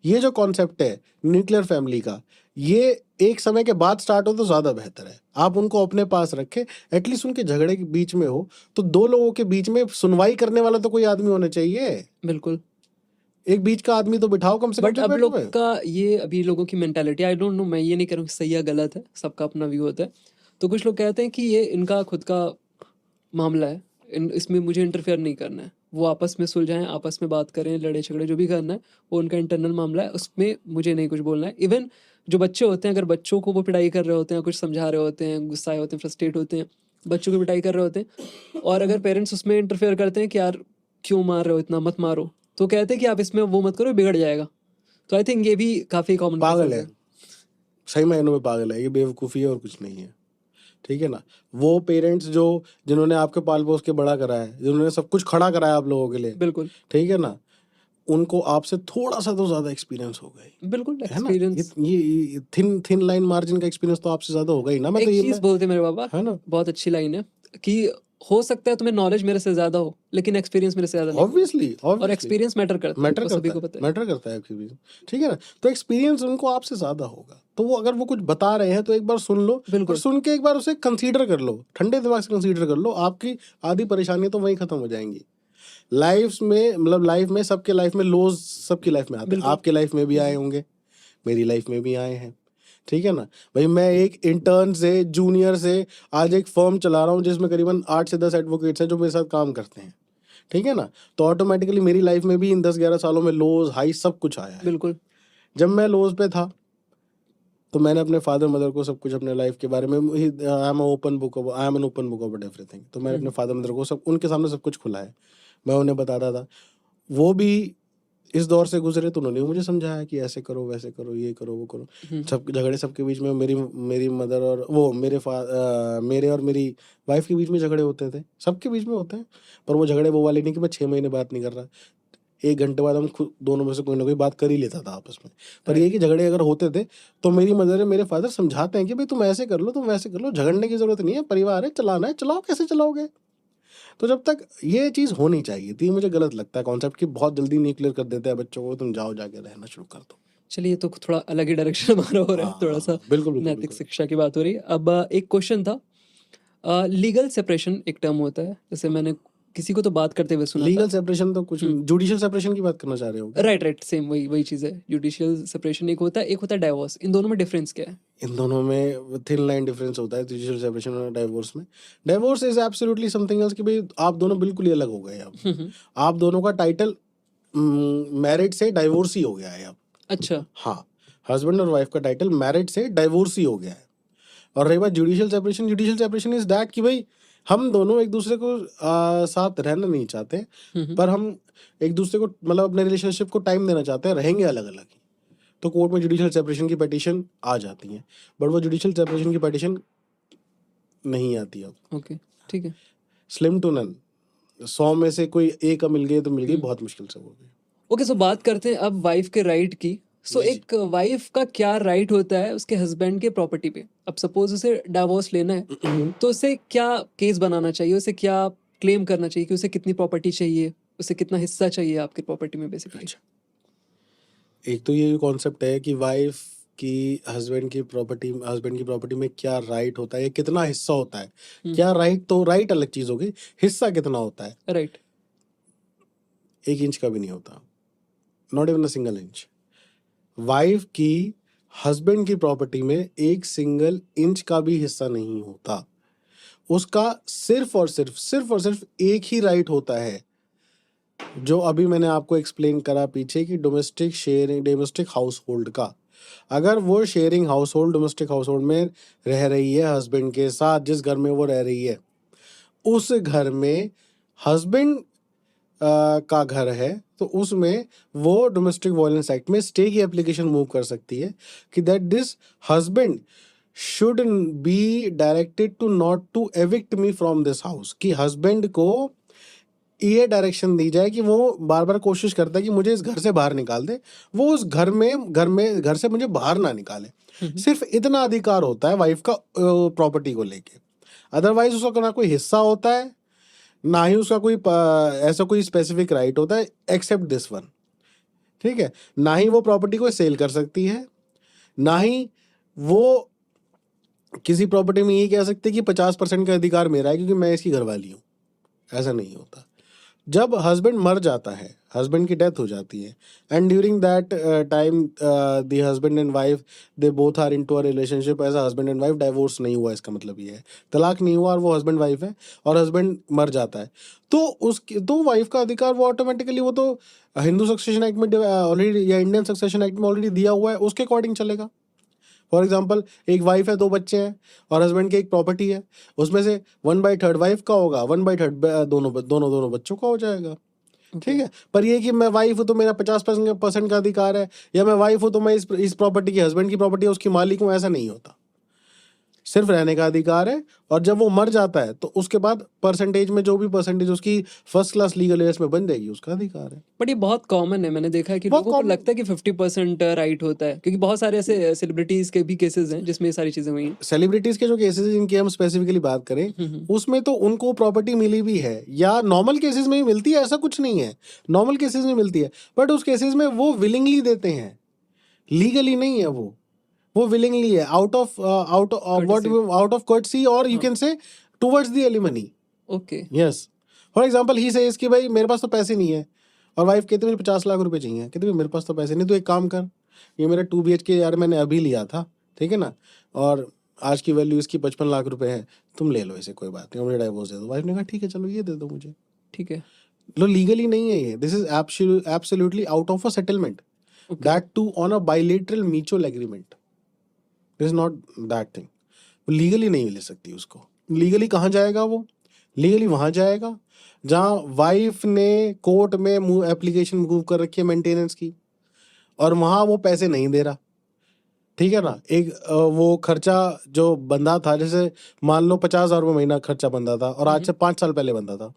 ये जो कॉन्सेप्ट है न्यूक्लियर फैमिली का, ये एक समय के बाद स्टार्ट हो तो ज्यादा बेहतर है। आप उनको अपने पास रखें, एटलीस्ट उनके झगड़े के बीच में हो तो 2 लोगों के बीच में सुनवाई करने वाला तो कोई आदमी होना चाहिए, बिल्कुल। एक बीच का आदमी तो बिठाओ कम से कम। बट अब लोग का ये, अभी लोगों की मेंटालिटी, आई डोंट नो, मैं ये नहीं कह रहा हूँ कि सही या गलत है, सबका अपना व्यू होता है। तो कुछ लोग कहते हैं कि ये इनका खुद का मामला है, इसमें मुझे इंटरफेयर नहीं करना है, वो आपस में सुलझाएं, आपस में बात करें, लड़े झगड़े जो भी करना है वो उनका इंटरनल मामला है, उसमें मुझे नहीं कुछ बोलना है। इवन जो बच्चे होते हैं, अगर बच्चों को वो पिटाई कर रहे होते हैं, कुछ समझा रहे होते हैं, गुस्साए होते हैं, फ्रस्ट्रेट होते हैं, बच्चों की पिटाई कर रहे होते हैं, और अगर पेरेंट्स उसमें इंटरफेयर करते हैं कि यार क्यों मार रहे हो, इतना मत मारो, तो कहते हैं कि आप इसमें वो मत करो, बिगड़ जाएगा। तो आई थिंक ये भी काफी कॉमन पागल है, सही मायनों में पागल है, ये बेवकूफ़ी है और कुछ नहीं है, ठीक है ना। वो पेरेंट्स जिन्होंने आपके पाल पोस के बड़ा करा है, जिन्होंने सब कुछ खड़ा कराया आप लोगों के लिए, बिल्कुल, ठीक है ना, उनको आपसे थोड़ा सा तो ज्यादा एक्सपीरियंस होगा ही, बिल्कुल है ना? एक्सपीरियंस। ये थिन लाइन मार्जिन का एक्सपीरियंस तो आपसे ज्यादा होगा ही ना। मैं तो एक ये चीज बोलते मेरे बाबा, है ना, बहुत अच्छी लाइन है कि हो सकता है तुम्हें नॉलेज मेरे से ज्यादा हो लेकिन एक्सपीरियंस मेरे से ज्यादा नहीं हो। ऑब्वियसली और एक्सपीरियंस मैटर करता है, मैटर वो सभी करता को पता है। मैटर करता है एक्सपीरियंस, ठीक है ना? तो एक्सपीरियंस उनको आपसे ज्यादा होगा, तो वो अगर वो कुछ बता रहे हैं तो एक बार सुन लो, और बिल्कुल सुन के एक बार उसे कंसीडर कर लो, ठंडे दिमाग से कंसीडर कर लो, आपकी आधी परेशानी तो वहीं खत्म हो जाएंगी। लाइफ में मतलब लाइफ में सबके लाइफ में लोज सबकी लाइफ में आते हैं, बिल्कुल। आपके लाइफ में भी आए होंगे, मेरी लाइफ में भी आए हैं, ठीक है ना भाई? मैं एक इंटर्न से जूनियर से आज एक फर्म चला रहा हूँ जिसमें करीबन 8 से 10 एडवोकेट्स हैं जो मेरे साथ काम करते हैं, ठीक है ना? तो ऑटोमेटिकली मेरी लाइफ में भी इन 10-11 सालों में लोज हाई सब कुछ आया है। बिल्कुल जब मैं लोज पे था तो मैंने अपने फादर मदर को सब कुछ अपने लाइफ के बारे में, I am open book I am an open book about everything, तो मैंने अपने फादर मदर को सब उनके सामने सब कुछ खुला है, मैं उन्हें बताता था। वो भी इस दौर से गुजरे तो उन्होंने मुझे समझाया कि ऐसे करो वैसे करो ये करो वो करो। सब झगड़े सबके बीच में मेरी मदर और वो मेरे और मेरी वाइफ के बीच में झगड़े होते थे, सबके बीच में होते हैं, पर वो झगड़े वो वाले नहीं कि मैं 6 महीने बात नहीं कर रहा, 1 घंटे बाद हम खुद दोनों में से कोई ना कोई बात कर ही लेता था आपस में। पर ये कि झगड़े अगर होते थे तो मेरी मदर मेरे फादर समझाते हैं कि भाई तुम ऐसे कर लो तुम वैसे कर लो, झगड़ने की जरूरत नहीं है, परिवार है, चलाना है चलाओ, कैसे चलाओगे? तो जब तक ये चीज़ होनी चाहिए थी, मुझे गलत लगता है कॉन्सेप्ट कि बहुत जल्दी न्यूक्लियर कर देते हैं बच्चों को, तुम जाओ जाके रहना शुरू कर दो। चलिए, तो थोड़ा अलग ही डायरेक्शन हमारा हो रहा है, थोड़ा सा बिल्कुल बिल्कुल नैतिक बिल्कुल। शिक्षा की बात हो रही है। अब एक क्वेश्चन था, लीगल सेपरेशन एक टर्म होता है, जैसे मैंने किसी को तो बात करते हुए सुना था। लीगल सेपरेशन तो कुछ जुडिशियल सेपरेशन की बात करना चाह रहे हो क्या? राइट राइट, सेम वही चीज़ है। जुडिशियल सेपरेशन एक होता है डाइवोर्स। इन दोनों में डिफरेंस क्या है? इन दोनों में थिन लाइन डिफरेंस होता है जुडिशियल सेपरेशन और डाइवोर्स में। Divorce is absolutely something else कि भाई आप दोनों बिल्कुल ही अलग हो गए अब। आप दोनों का टाइटल मैरिड से डाइवोर्स ही हो गया है अब। अच्छा। हाँ, हस्बैंड और वाइफ का टाइटल मैरिड से डाइवोर्स ही हो गया है। और रही बात जुडिशियल सेपरेशन इज दैट कि भाई हम दोनों एक दूसरे को साथ रहना नहीं चाहते, पर हम एक दूसरे को मतलब अपने रिलेशनशिप को टाइम देना चाहते हैं, रहेंगे अलग अलग ही, तो कोर्ट में जुडिशियल सेपरेशन की पिटीशन आ जाती है, बट वो जुडिशियल सेपरेशन की पिटीशन नहीं आती अब। ओके, ठीक है। स्लिम टू नन, 100 में से कोई एक मिल गई तो मिल गई, बहुत मुश्किल से हो गई। ओके, सो बात करते हैं अब वाइफ के राइट की। सो एक वाइफ का क्या राइट होता है उसके हस्बैंड के प्रॉपर्टी पे? अब सपोज उसे डाइवोर्स लेना है तो उसे क्या केस बनाना चाहिए, उसे क्या क्लेम करना चाहिए कि उसे कितनी प्रॉपर्टी चाहिए, उसे कितना हिस्सा चाहिए आपकी प्रॉपर्टी में बेसिकली? एक तो ये कॉन्सेप्ट है कि वाइफ की हस्बैंड की प्रॉपर्टी में क्या राइट होता है, कितना हिस्सा होता है। क्या राइट, तो राइट अलग चीज होगी, हिस्सा कितना होता है? राइट। 1 इंच का भी नहीं होता, not even a single inch. Wife की हस्बैंड की प्रॉपर्टी में 1 सिंगल इंच का भी हिस्सा नहीं होता। उसका सिर्फ और सिर्फ एक ही राइट होता है, जो अभी मैंने आपको एक्सप्लेन करा पीछे कि डोमेस्टिक हाउस होल्ड का। अगर वो sharing house hold domestic house hold में रह रही है हस्बैंड के साथ, जिस घर में वो रह रही है उस घर में हस्बैंड का घर है, तो उसमें वो डोमेस्टिक वायलेंस एक्ट में स्टे की एप्लीकेशन मूव कर सकती है कि that this husband should be directed to not to evict me from this house, कि हस्बैंड को ये डायरेक्शन दी जाए कि वो बार बार कोशिश करता है कि मुझे इस घर से बाहर निकाल दे, वो उस घर से मुझे बाहर ना निकाले। सिर्फ इतना अधिकार होता है वाइफ का प्रॉपर्टी को लेके, अदरवाइज उसका ना कोई हिस्सा होता है, ना ही उसका कोई ऐसा कोई स्पेसिफिक राइट होता है एक्सेप्ट दिस वन, ठीक है? ना ही वो प्रॉपर्टी को सेल कर सकती है, ना ही वो किसी प्रॉपर्टी में ये कह सकती है कि 50% का अधिकार मेरा है क्योंकि मैं इसकी घरवाली हूँ। ऐसा नहीं होता। जब हस्बैंड मर जाता है, हस्बैंड की डेथ हो जाती है, and during that time the husband and wife they both are into a relationship as a husband and wife, divorce नहीं हुआ, इसका मतलब ये है तलाक नहीं हुआ और वो हस्बैंड वाइफ है और हस्बैंड मर जाता है, तो वाइफ का अधिकार वो ऑटोमेटिकली वो तो हिंदू सक्सेशन एक्ट में ऑलरेडी या इंडियन सक्सेशन एक्ट में ऑलरेडी दिया हुआ है, उसके अकॉर्डिंग चलेगा। फॉर एग्जाम्पल, एक वाइफ है, 2 बच्चे हैं और हस्बैंड की एक प्रॉपर्टी है, उसमें से 1/3 वाइफ का होगा, 1/3 दोनों बच्चों का हो जाएगा, ठीक है? पर ये कि मैं वाइफ हूँ तो मेरा 50% का अधिकार है, या मैं वाइफ हूँ तो मैं इस प्रॉपर्टी की हस्बैंड की प्रॉपर्टी है उसकी मालिक हूँ, ऐसा नहीं होता। सिर्फ रहने का अधिकार है, और जब वो मर जाता है तो उसके बाद परसेंटेज में जो भी परसेंटेज उसकी फर्स्ट क्लास लीगल एयर्स में बन जाएगी, उसका अधिकार है। बट ये बहुत कॉमन है, मैंने देखा है कि बहुत लोगों को common- लगता है कि 50% राइट होता है, क्योंकि बहुत सारे ऐसे सेलिब्रिटीज के भी केसेस हैं जिसमें ये सारी चीजें हुई हैं। सेलिब्रिटीज के जो केसेस हैं जिनकी हम स्पेसिफिकली बात करें, उसमें तो उनको प्रॉपर्टी मिली भी है, या नॉर्मल केसेस में भी मिलती है, ऐसा कुछ नहीं है, नॉर्मल केसेस में मिलती है, बट उस केसेस में वो विलिंगली देते हैं, लीगली नहीं है वो विलिंगली है, out of what Courtesy. Out of courtesy, और यू हाँ. Can say towards the alimony. Okay. Yes, for example he says कि भाई मेरे पास तो पैसे नहीं है, और वाइफ कहती है मुझे 50 लाख रुपए चाहिए, कहती है मेरे पास तो पैसे नहीं, तो एक काम कर, ये मेरा 2 BHK यार मैंने अभी लिया था, ठीक है ना, और आज की वैल्यू इसकी 55 लाख रुपए है, तुम ले लो इसे, कोई बात नहीं, मुझे डाइवोर्स दे दो। वाइफ ने कहा ठीक है चलो ये दे दो मुझे। ठीक है. लो लीगली नहीं है ये, this is absolutely out of a settlement, okay. That too on a bilateral mutual agreement, this is not that thing. Legally नहीं ले सकती उसको। लीगली कहाँ जाएगा वो? लीगली वहां जाएगा जहाँ वाइफ ने कोर्ट में एप्लीकेशन मूव कर रखी है मेंटेनेंस की, और वहां वो पैसे नहीं दे रहा, ठीक है ना। एक वो खर्चा जो बंदा था, जैसे मान लो 50,000 रुपये महीना खर्चा बंदा था, और आज से 5 साल पहले बंदा था,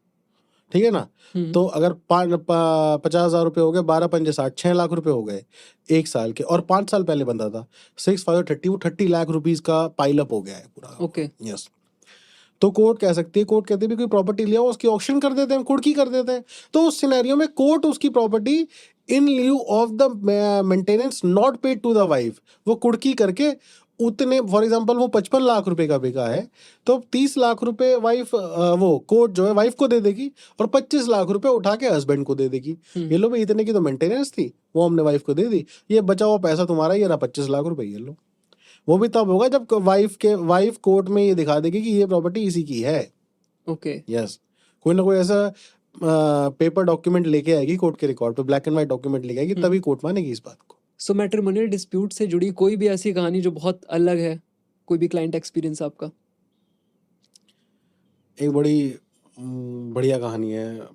ठीक है ना। तो अगर 50,000 रुपये हो गए, 12 पंजे 60, 6 लाख रुपए हो गए एक साल के, और 5 साल पहले बंदा था 6 5 30, वो 30 लाख रुपीज का पाइलअप हो गया है पूरा। ओके. यस, तो कोर्ट कह सकती है, कोर्ट कहती है भी कोई प्रॉपर्टी लिया हो उसकी ऑक्शन कर देते हैं, कुर्की कर देते हैं, तो उस सिनेरियो में कोर्ट उसकी property in lieu of the maintenance not paid to the wife, वो कुर्की करके उतने, फॉर एग्जांपल वो 55 लाख रुपए का बिका है, तो 30 लाख रुपए वाइफ वो कोर्ट जो है वाइफ को दे देगी, और 25 लाख रुपए उठा के हस्बैंड को दे देगी। ये लो भाई, इतने की तो मेंटेनेंस थी, वो हमने वाइफ को दे दी, ये बचा हुआ पैसा तुम्हारा, ये रहा 25 लाख रुपए, ये लो। वो भी तब होगा जब वाइफ कोर्ट में ये दिखा देगी कि ये प्रॉपर्टी इसी की है। ओके. यस, कोई ना कोई ऐसा पेपर डॉक्यूमेंट लेके आएगी कोर्ट के रिकॉर्ड पे, ब्लैक एंड व्हाइट डॉक्यूमेंट लेके आएगी, तभी कोर्ट मानेगी इस बात को। सो मैट्रिमोनियल डिस्प्यूट से जुड़ी कोई भी ऐसी कहानी जो बहुत अलग है, कोई भी क्लाइंट एक्सपीरियंस आपका? एक बड़ी बढ़िया कहानी है।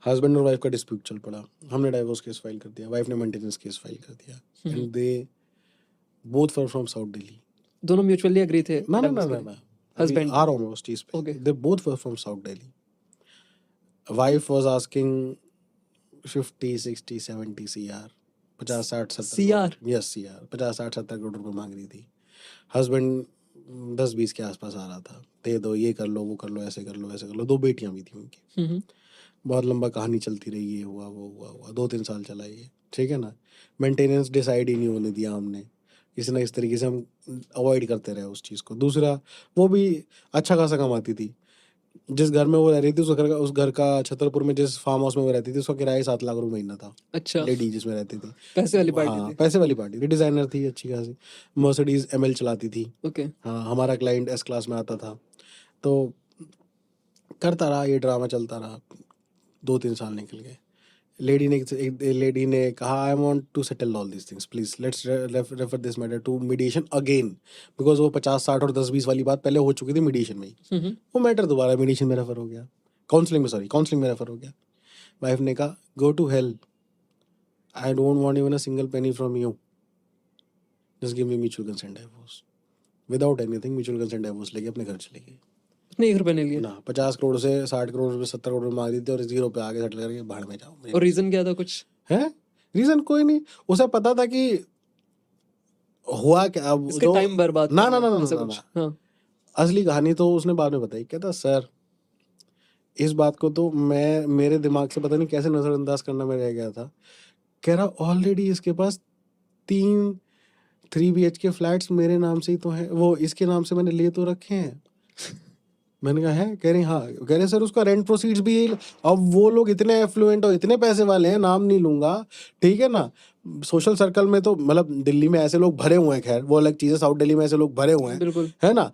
हस्बैंड और वाइफ का डिस्प्यूट चल पड़ा, हमने डाइवोर्स केस फाइल कर दिया, वाइफ ने मेंटेनेंस केस फाइल कर दिया, and they both were from south Delhi. दोनों म्यूचुअली एग्री थे? ना ना ना ना ना, Husband. आ रहा हूँ मैं उस चीज पे। Okay. They both were from south Delhi. Wife was asking 50 60 70 CR, 50 60 70 CR? Yes CR, 50 60 70 crore रुपए मांग रही थी। हस्बैंड 10-20 के आसपास आ रहा था, दे दो, ये कर लो, वो कर लो, ऐसे कर लो, ऐसे कर लो। 2 बेटियां भी थी उनकी। बहुत लंबा कहानी चलती रही, ये हुआ वो हुआ 2-3 साल चला ये, ठीक है ना। मेंटेनेंस डिसाइड ही नहीं होने दिया हमने, किसी ना इस तरीके से हम अवॉइड करते रहे उस चीज़ को। दूसरा, वो भी अच्छा खासा कमाती थी, जिस घर में वो रह रही थी उस घर का छतरपुर में जिस फार्म हाउस में वो रहती थी, उसका किराया 7 लाख रुपए महीना था। अच्छा. लेडी जिसमें रहती थी, पैसे वाली पार्टी हाँ थी. पैसे वाली पार्टी थी, डिजाइनर थी अच्छी खासी, मर्सिडीज ML चलाती थी। ओके. हाँ, हमारा क्लाइंट S क्लास में आता था, तो करता रहा, ये ड्रामा चलता रहा, 2-3 साल निकल गए। लेडी ने कहा I want to settle all this things, please let's refer this matter to mediation again, because वो 50-60 और 10-20 वाली बात पहले हो चुकी थी मीडिएशन में ही। वो मैटर दोबारा मीडिएशन में रेफर हो गया, काउंसलिंग में रेफर हो गया। वाइफ ने कहा go to hell, I don't want even a single penny from you, just give me mutual consent divorce. Without anything mutual consent divorce लेके अपने घर चले गई। उसने 1 रुपए नहीं लिया? ना, 50 करोड़ से 60 करोड़ रुपए 70 करोड़ मांग दी थी, और 0 पे आगे सेटल करके बाहर में जाओ। और रीजन क्या था कुछ है रीजन कोई नहीं, उसे पता था कि हुआ क्या। अब इसके टाइम बर्बाद ना ना ना करना, ना, ऐसा ना, कुछ? ना। हाँ. असली कहानी तो उसने बाद में बताई। कहता सर, इस बात को तो मेरे दिमाग से पता नहीं कैसे नजरअंदाज करना में रह गया था। कह रहा ऑलरेडी इसके पास 3 BHK फ्लैट्स मेरे नाम से ही तो है, वो इसके नाम से मैंने ले तो रखे हैं। मैंने कहा है? कह रहे हाँ। कह रहे सर उसका रेंट प्रोसीड्स भी यही। अब वो लोग इतने एफ्लुएंट और इतने पैसे वाले हैं, नाम नहीं लूंगा, ठीक है ना। सोशल सर्कल में तो मतलब दिल्ली में ऐसे लोग भरे हुए हैं, खैर वो अलग चीज़ है, साउथ दिल्ली में ऐसे लोग भरे हुए हैं, बिल्कुल. है ना।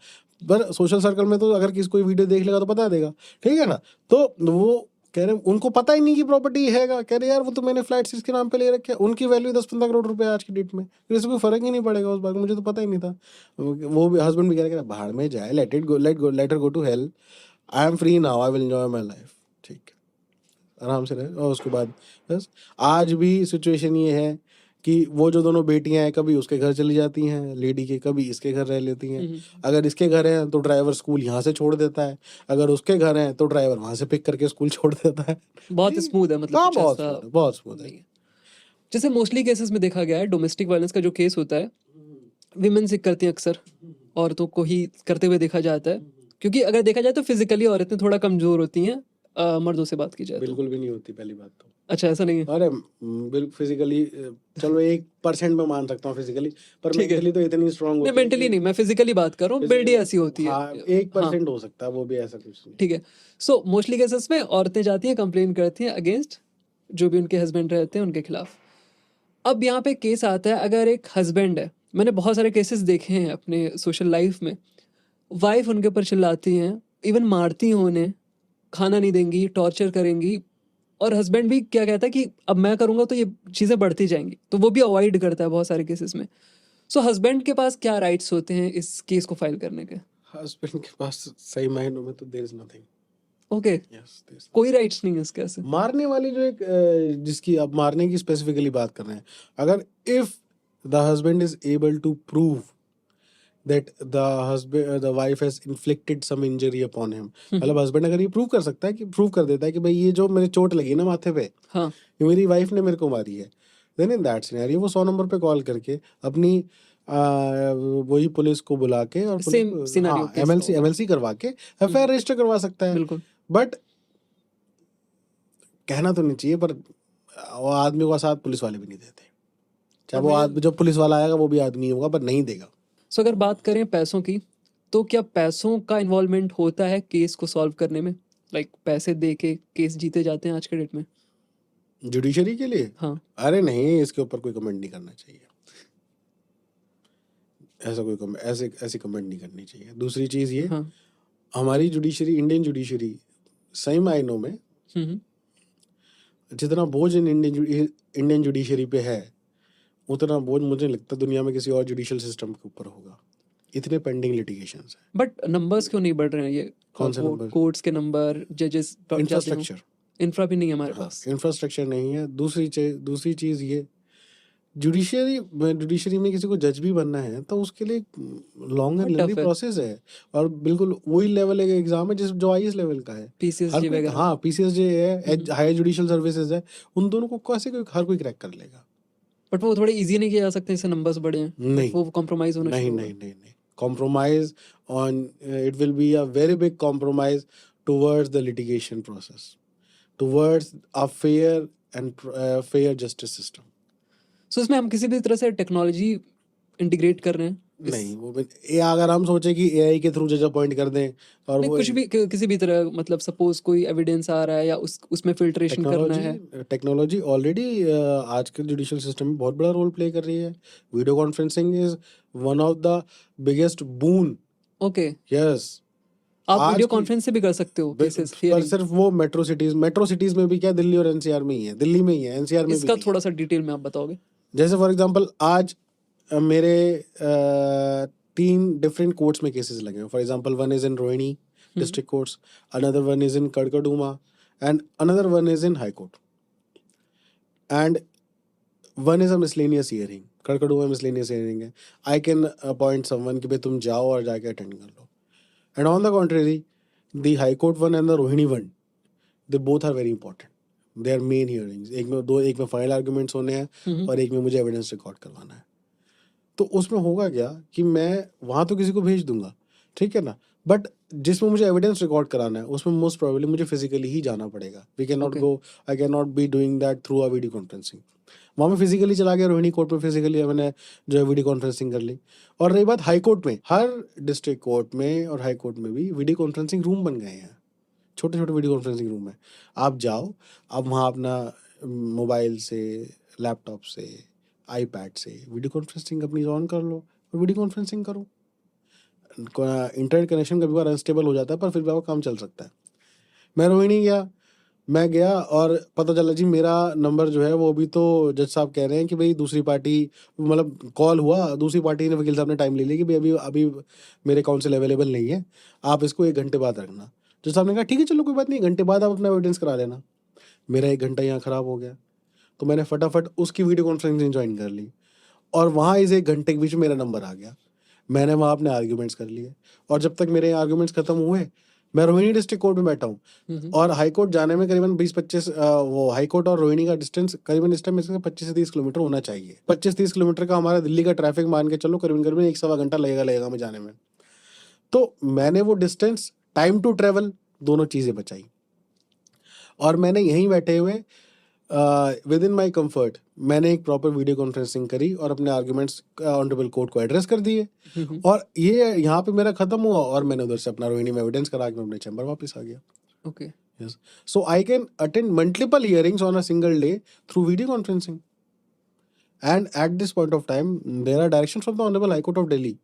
पर सोशल सर्कल में तो अगर किसी कोई वीडियो देख लेगा तो बता देगा, ठीक है ना। तो वो कह रहे उनको पता ही नहीं कि प्रॉपर्टी हैगा। कह रहे यार वो तो मैंने फ्लैट्स इसके नाम पे ले रखे हैं, उनकी वैल्यू 10-15 करोड़ रुपए आज की डेट में, फिर इससे कोई फर्क ही नहीं पड़ेगा उस बात में, मुझे तो पता ही नहीं था। वो भी हस्बैंड भी कह रहे बाहर में जाए, let her go to hell, I am free now, I will enjoy my life, ठीक, आराम से रहे। और उसके बाद बस आज भी सिचुएशन ये है कि वो जो दोनों बेटियां हैं कभी उसके घर चली जाती हैं लेडी के, कभी इसके घर रह लेती हैं। अगर इसके घर है तो ड्राइवर स्कूल यहाँ से छोड़ देता है, अगर उसके घर है तो ड्राइवर वहां से पिक करके स्कूल छोड़ देता है। बहुत ठीक, स्मूथ है, मतलब हाँ कुछ बहुत ऐसा स्मूथ है, बहुत स्मूथ है। नहीं है। जैसे मोस्टली केसेस में देखा गया है, डोमेस्टिक वायलेंस का जो केस होता है विमेन से करती हैं अक्सर, औरतों को ही करते हुए देखा जाता है, क्योंकि अगर देखा जाए तो फिजिकली औरतें थोड़ा कमजोर होती हैं मर्दों से बात की जाए तो। बिल्कुल भी नहीं होती पहली बात तो। अच्छा, ऐसा नहीं है? अरे बिल्कुल फिजिकली, चलो 1% में मान सकता हूँ फिजिकली, पर ठीक है। मेंटली तो इतनी स्ट्रांग नहीं, होती है मेंटली कि नहीं, मैं फिजिकली बात कर रहा हूँ, बिल्ड ही ऐसी होती है। हाँ हाँ, 1% हो सकता है, वो भी ऐसा कुछ नहीं। ठीक है। सो मोस्टली केसेस में औरतें जाती हैं, कंप्लेन करती हैं अगेंस्ट जो भी उनके हस्बैंड रहते हैं उनके खिलाफ। अब यहाँ पे केस आता है, अगर एक हस्बैंड है, मैंने बहुत सारे केसेस देखे हैं अपने सोशल लाइफ में, वाइफ उनके ऊपर चिल्लाती हैं, इवन मारती हैं उन्हें, खाना नहीं देंगी, टॉर्चर करेंगी, और हस्बैंड भी क्या कहता है कि अब मैं करूँगा तो ये चीज़ें बढ़ती जाएंगी, तो वो भी अवॉइड करता है बहुत सारे केसेस में। सो हस्बैंड के पास क्या राइट्स होते हैं इस केस को फाइल करने के? हस्बैंड के पास सही मायनों में तो there is nothing. Okay, yes, there is कोई राइट्स नहीं है इसके ऐसे? मारने वाली जो एक जिसकी अब मारने की स्पेसिफिकली बात कर रहे हैं, अगर if the husband is able to prove that the wife has inflicted some injury upon him, मतलब हस्बैंड अगर ये प्रूव कर सकता है, कि प्रूव कर देता है कि भाई ये जो मेरे चोट लगी ना माथे पे, हाँ, ये मेरी वाइफ ने मेरे को मारी है, देन इन दैट सिनेरियो वो 100 नंबर पे कॉल करके अपनी वही पुलिस को बुला के और सेम सिनेरियो हाँ एमएलसी करवा के एफआईआर रजिस्टर करवा सकता है। बिल्कुल। बट कहना तो नहीं चाहिए, पर वो आदमी को साथ पुलिस वाले भी नहीं देते, चाहे वो आदमी जब पुलिस वाला आएगा वो भी आदमी होगा पर नहीं देगा। सो अगर बात करें पैसों की, तो क्या पैसों का इन्वॉल्वमेंट होता है केस को सॉल्व करने में? लाइक पैसे दे के केस जीते जाते हैं आज के डेट में? जुडिशरी के लिए? हाँ। अरे नहीं, इसके ऊपर कोई कमेंट नहीं करना चाहिए, ऐसी कमेंट नहीं करनी चाहिए। दूसरी चीज ये, हाँ। हमारी जुडिशरी, इंडियन जुडिशरी सही मायनों में हम्म। जितना बोझ इंडियन जुडिशरी पे है, उतना बोझ मुझे नहीं लगता दुनिया में किसी और जुडिशियल सिस्टम के ऊपर होगा। इतने पेंडिंग लिटिगेशंस हैं। बट नंबर्स क्यों नहीं बढ़ रहे हैं? ये कौन से नंबर? कोर्ट्स के नंबर, जजेस, इंफ्रास्ट्रक्चर। इंफ्रा भी नहीं है हमारे पास। इंफ्रास्ट्रक्चर नहीं है। दूसरी चीज ये, जुडिशरी में किसी को जज भी बनना है तो उसके लिए लॉन्ग एंड लेंथी प्रोसेस है, और बिल्कुल वही लेवल का एग्जाम है जो आईएएस लेवल का है, पीसीएसजे वगैरह। हाँ पीसीएसजे है, हायर जुडिशियल सर्विसेज है, उन दोनों को कैसे हर कोई क्रैक कर लेगा। बट वो थोड़े इजी नहीं किया जा सकते, इससे नंबर्स बढ़े हैं? नहीं, वो कॉम्प्रोमाइज होना नहीं नहीं नहीं नहीं compromise on it will be a very big compromise towards the litigation process, towards a fair justice system. So इसमें हम किसी भी तरह से टेक्नोलॉजी इंटीग्रेट कर रहे हैं? नहीं, वो अगर हम सोचे कि एआई के थ्रू जज अपॉइंट कर दें और वो कुछ भी किसी भी तरह, मतलब सपोज कोई एविडेंस आ रहा है या उसमें फिल्ट्रेशन करना है। टेक्नोलॉजी ऑलरेडी आज के जुडिशियल सिस्टम में बहुत बड़ा रोल प्ले कर रही है। Video conferencing is one of the biggest boon. Okay, yes, आप वीडियो कॉन्फ्रेंस से भी कर सकते हो केसेस, पर सिर्फ वो मेट्रो सिटीज में भी क्या, दिल्ली और एनसीआर में ही है, दिल्ली में ही है, एनसीआर में इसका भी थोड़ा सा डिटेल में आप बताओगे? जैसे फॉर एग्जांपल आज मेरे 3 डिफरेंट कोर्ट्स में केसेस लगे हैं। For example one is in Rohini district courts, another one is in Karkardooma and another one is in high court, and one is a miscellaneous hearing. Karkardooma miscellaneous hearing है, I can appoint someone कि भाई तुम जाओ और जाके attend कर लो। And on the contrary, the high court one and the Rohini one, they both are very important, they are main hearings. एक में फाइनल आर्गुमेंट्स होने हैं और एक में मुझे एविडेंस रिकॉर्ड करवाना है। तो उसमें होगा क्या कि मैं वहाँ तो किसी को भेज दूंगा, ठीक है ना, बट जिसमें मुझे एविडेंस रिकॉर्ड कराना है उसमें मोस्ट प्रोबेबली मुझे फिजिकली ही जाना पड़ेगा। We can not go, I can not be doing that through a video conferencing. वहाँ में फिजिकली चला गया रोहिणी कोर्ट में, फिजिकली मैंने जो है वीडियो कॉन्फ्रेंसिंग कर ली। और रही बात हाई कोर्ट में, हर डिस्ट्रिक्ट कोर्ट में और हाई कोर्ट में भी वीडियो कॉन्फ्रेंसिंग रूम बन गए हैं, छोटे छोटे वीडियो कॉन्फ्रेंसिंग रूम है। आप जाओ, आप वहाँ अपना मोबाइल से, लैपटॉप से, आईपैड से वीडियो कॉन्फ्रेंसिंग अपनी ऑन कर लो और वीडियो कॉन्फ्रेंसिंग करो। इंटरनेट कनेक्शन कभी बार अनस्टेबल हो जाता है पर फिर भी आपका काम चल सकता है। मैं गया और पता चला जी मेरा नंबर जो है वो अभी तो जज साहब कह रहे हैं कि भाई दूसरी पार्टी, मतलब कॉल हुआ, दूसरी पार्टी ने, वकील साहब ने टाइम ले लिया कि भाई अभी मेरे काउंसिल अवेलेबल नहीं है, आप इसको 1 घंटे बाद रखना। जज साहब ने कहा ठीक है चलो कोई बात नहीं, 1 घंटे बाद आप अपना एविडेंस करा लेना। मेरा 1 घंटा यहाँ ख़राब हो गया। तो मैंने फटाफट उसकी वीडियो कॉन्फ्रेंसिंग ज्वाइन कर ली और वहाँ इस 1 घंटे के बीच में मेरा नंबर आ गया। मैंने वहाँ अपने आर्ग्यूमेंट्स कर लिए और जब तक मेरे आर्ग्यूमेंट्स खत्म हुए मैं रोहिणी डिस्ट्रिक्ट कोर्ट में बैठा हूँ और हाई कोर्ट जाने में करीबन 20-25 वो हाई कोर्ट और रोहिणी का डिस्टेंस करीबन इस टाइम में 25 से 30 किलोमीटर होना चाहिए। 25-30 किलोमीटर का हमारा दिल्ली का ट्रैफिक मान के चलो करीबन 1 सवा घंटा लगेगा हमें जाने में। तो मैंने वो डिस्टेंस, टाइम टू ट्रेवल, दोनों चीज़ें बचाई और मैंने यहीं बैठे हुए विद इन माई कम्फर्ट मैंने एक प्रॉपर वीडियो कॉन्फ्रेंसिंग करी और अपने आर्ग्यूमेंट्स ऑनरेबल कोर्ट को एड्रेस कर दिए और ये यहाँ पे मेरा खत्म हुआ और मैंने उधर से अपना रोहिणी में एविडेंस करा के मैं अपने चैम्बर वापस आ गया। Okay, Yes. So I can attend multiple hearings on a single day through video conferencing. And at this point of time, there are directions from the Honorable High Court of Delhi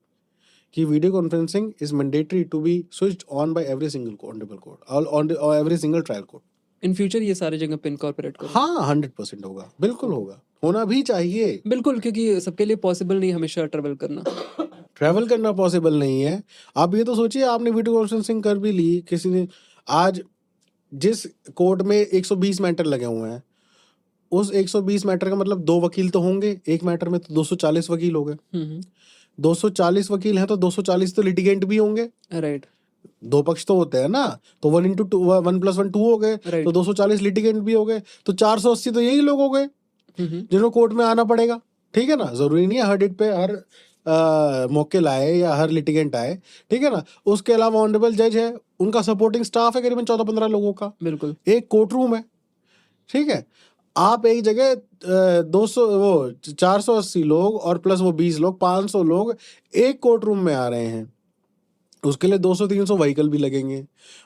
कि video conferencing is mandatory to be switched on by every single honorable court or every single trial court. In future ये सारे जगह पे incorporate करो। हाँ 100% होगा, बिल्कुल होगा, होना भी चाहिए। बिल्कुल, क्योंकि सबके लिए पॉसिबल नहीं हमेशा ट्रेवल करना। ट्रैवल करना पॉसिबल नहीं है। आप ये तो सोचिए, आपने वीडियो कॉन्फ्रेंसिंग कर भी ली, किसी ने आज जिस कोर्ट में 120 मैटर लगे हुए हैं उस 120 मैटर का मतलब 2 वकील तो होंगे, एक मैटर में तो 240 वकील हो गए। 240 वकील हैं तो 240 तो लिटिगेंट भी होंगे, राइट। 2 पक्ष तो होते हैं ना, तो 1 × 2 1 + 1 2 हो गए, तो 240 लिटिगेंट भी हो गए, तो 480 तो यही लोग हो गए जिन्होंने कोर्ट में आना पड़ेगा। ठीक है ना, जरूरी नहीं है हर डेट पे हर मौके लाए या हर लिटिगेंट आए, ठीक है ना। उसके अलावा ऑनरेबल जज है, उनका सपोर्टिंग स्टाफ है करीबन 14-15 लोगों का, बिल्कुल एक कोर्ट रूम है। ठीक है, आप एक जगह 480 लोग और प्लस वो 20 लोग 500 लोग एक कोर्ट रूम में आ रहे हैं, उसके लिए 200-300 व्हीकल भी लगेंगे,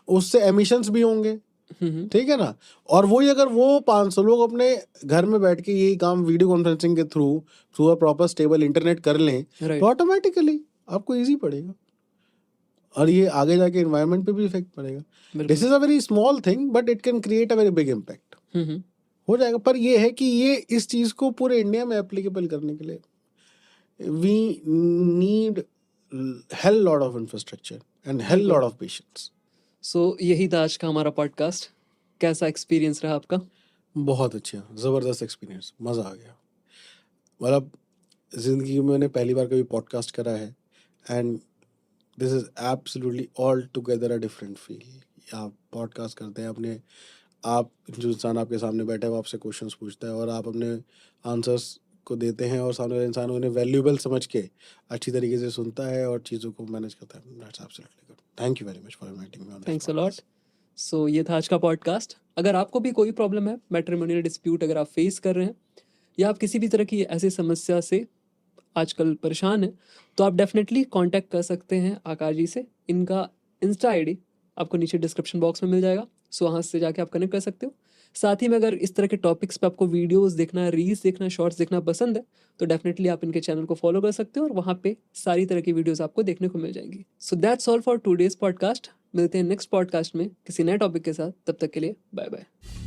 उससे एमिशंस भी होंगे। ठीक है ना। और वही अगर वो 500 लोग अपने घर में बैठ के यही काम वीडियो कॉन्फ्रेंसिंग के through a proper stable internet कर लें तो ऑटोमेटिकली आपको इजी पड़ेगा और ये आगे जाके एनवायरनमेंट पे भी इफेक्ट पड़ेगा। This is a very small thing but it can create a very big impact. हो जाएगा, पर ये है कि ये इस चीज को पूरे इंडिया में एप्लीकेबल करने के लिए we need hell lot of infrastructure and hell lot of patience. So यही था आज का हमारा पॉडकास्ट। कैसा एक्सपीरियंस रहा आपका? बहुत अच्छा, ज़बरदस्त एक्सपीरियंस, मज़ा आ गया। मतलब ज़िंदगी में मैंने पहली बार कभी पॉडकास्ट करा है and this is absolutely all together a different feel. आप पॉडकास्ट करते हैं अपने आप, जो इंसान आपके सामने बैठा है वो आपसे क्वेश्चंस पूछता है और आप अपने आंसर्स को देते हैं और सामने वाले इंसान उन्हें वैल्यूएबल समझ के अच्छी तरीके से सुनता है और चीज़ों को मैनेज करता है। That's absolutely good. Thank you very much for inviting me on this. Thanks a lot. So ये था आज का पॉडकास्ट। अगर आपको भी कोई प्रॉब्लम है, मैट्रिमोनियल डिस्प्यूट अगर आप फेस कर रहे हैं या आप किसी भी तरह की ऐसी समस्या से आजकल परेशान हैं, तो आप डेफिनेटली कांटेक्ट कर सकते हैं आकाश जी से। इनका इंस्टा आईडी आपको नीचे डिस्क्रिप्शन बॉक्स में मिल जाएगा, सो वहाँ से जाके आप कनेक्ट कर सकते हो। साथ ही में अगर इस तरह के टॉपिक्स पे आपको वीडियोस देखना, रील्स देखना, शॉर्ट्स देखना पसंद है तो डेफिनेटली आप इनके चैनल को फॉलो कर सकते हो और वहाँ पे सारी तरह की वीडियोस आपको देखने को मिल जाएंगी। So that's all for today's podcast. मिलते हैं नेक्स्ट पॉडकास्ट में किसी नए टॉपिक के साथ, तब तक के लिए बाय बाय।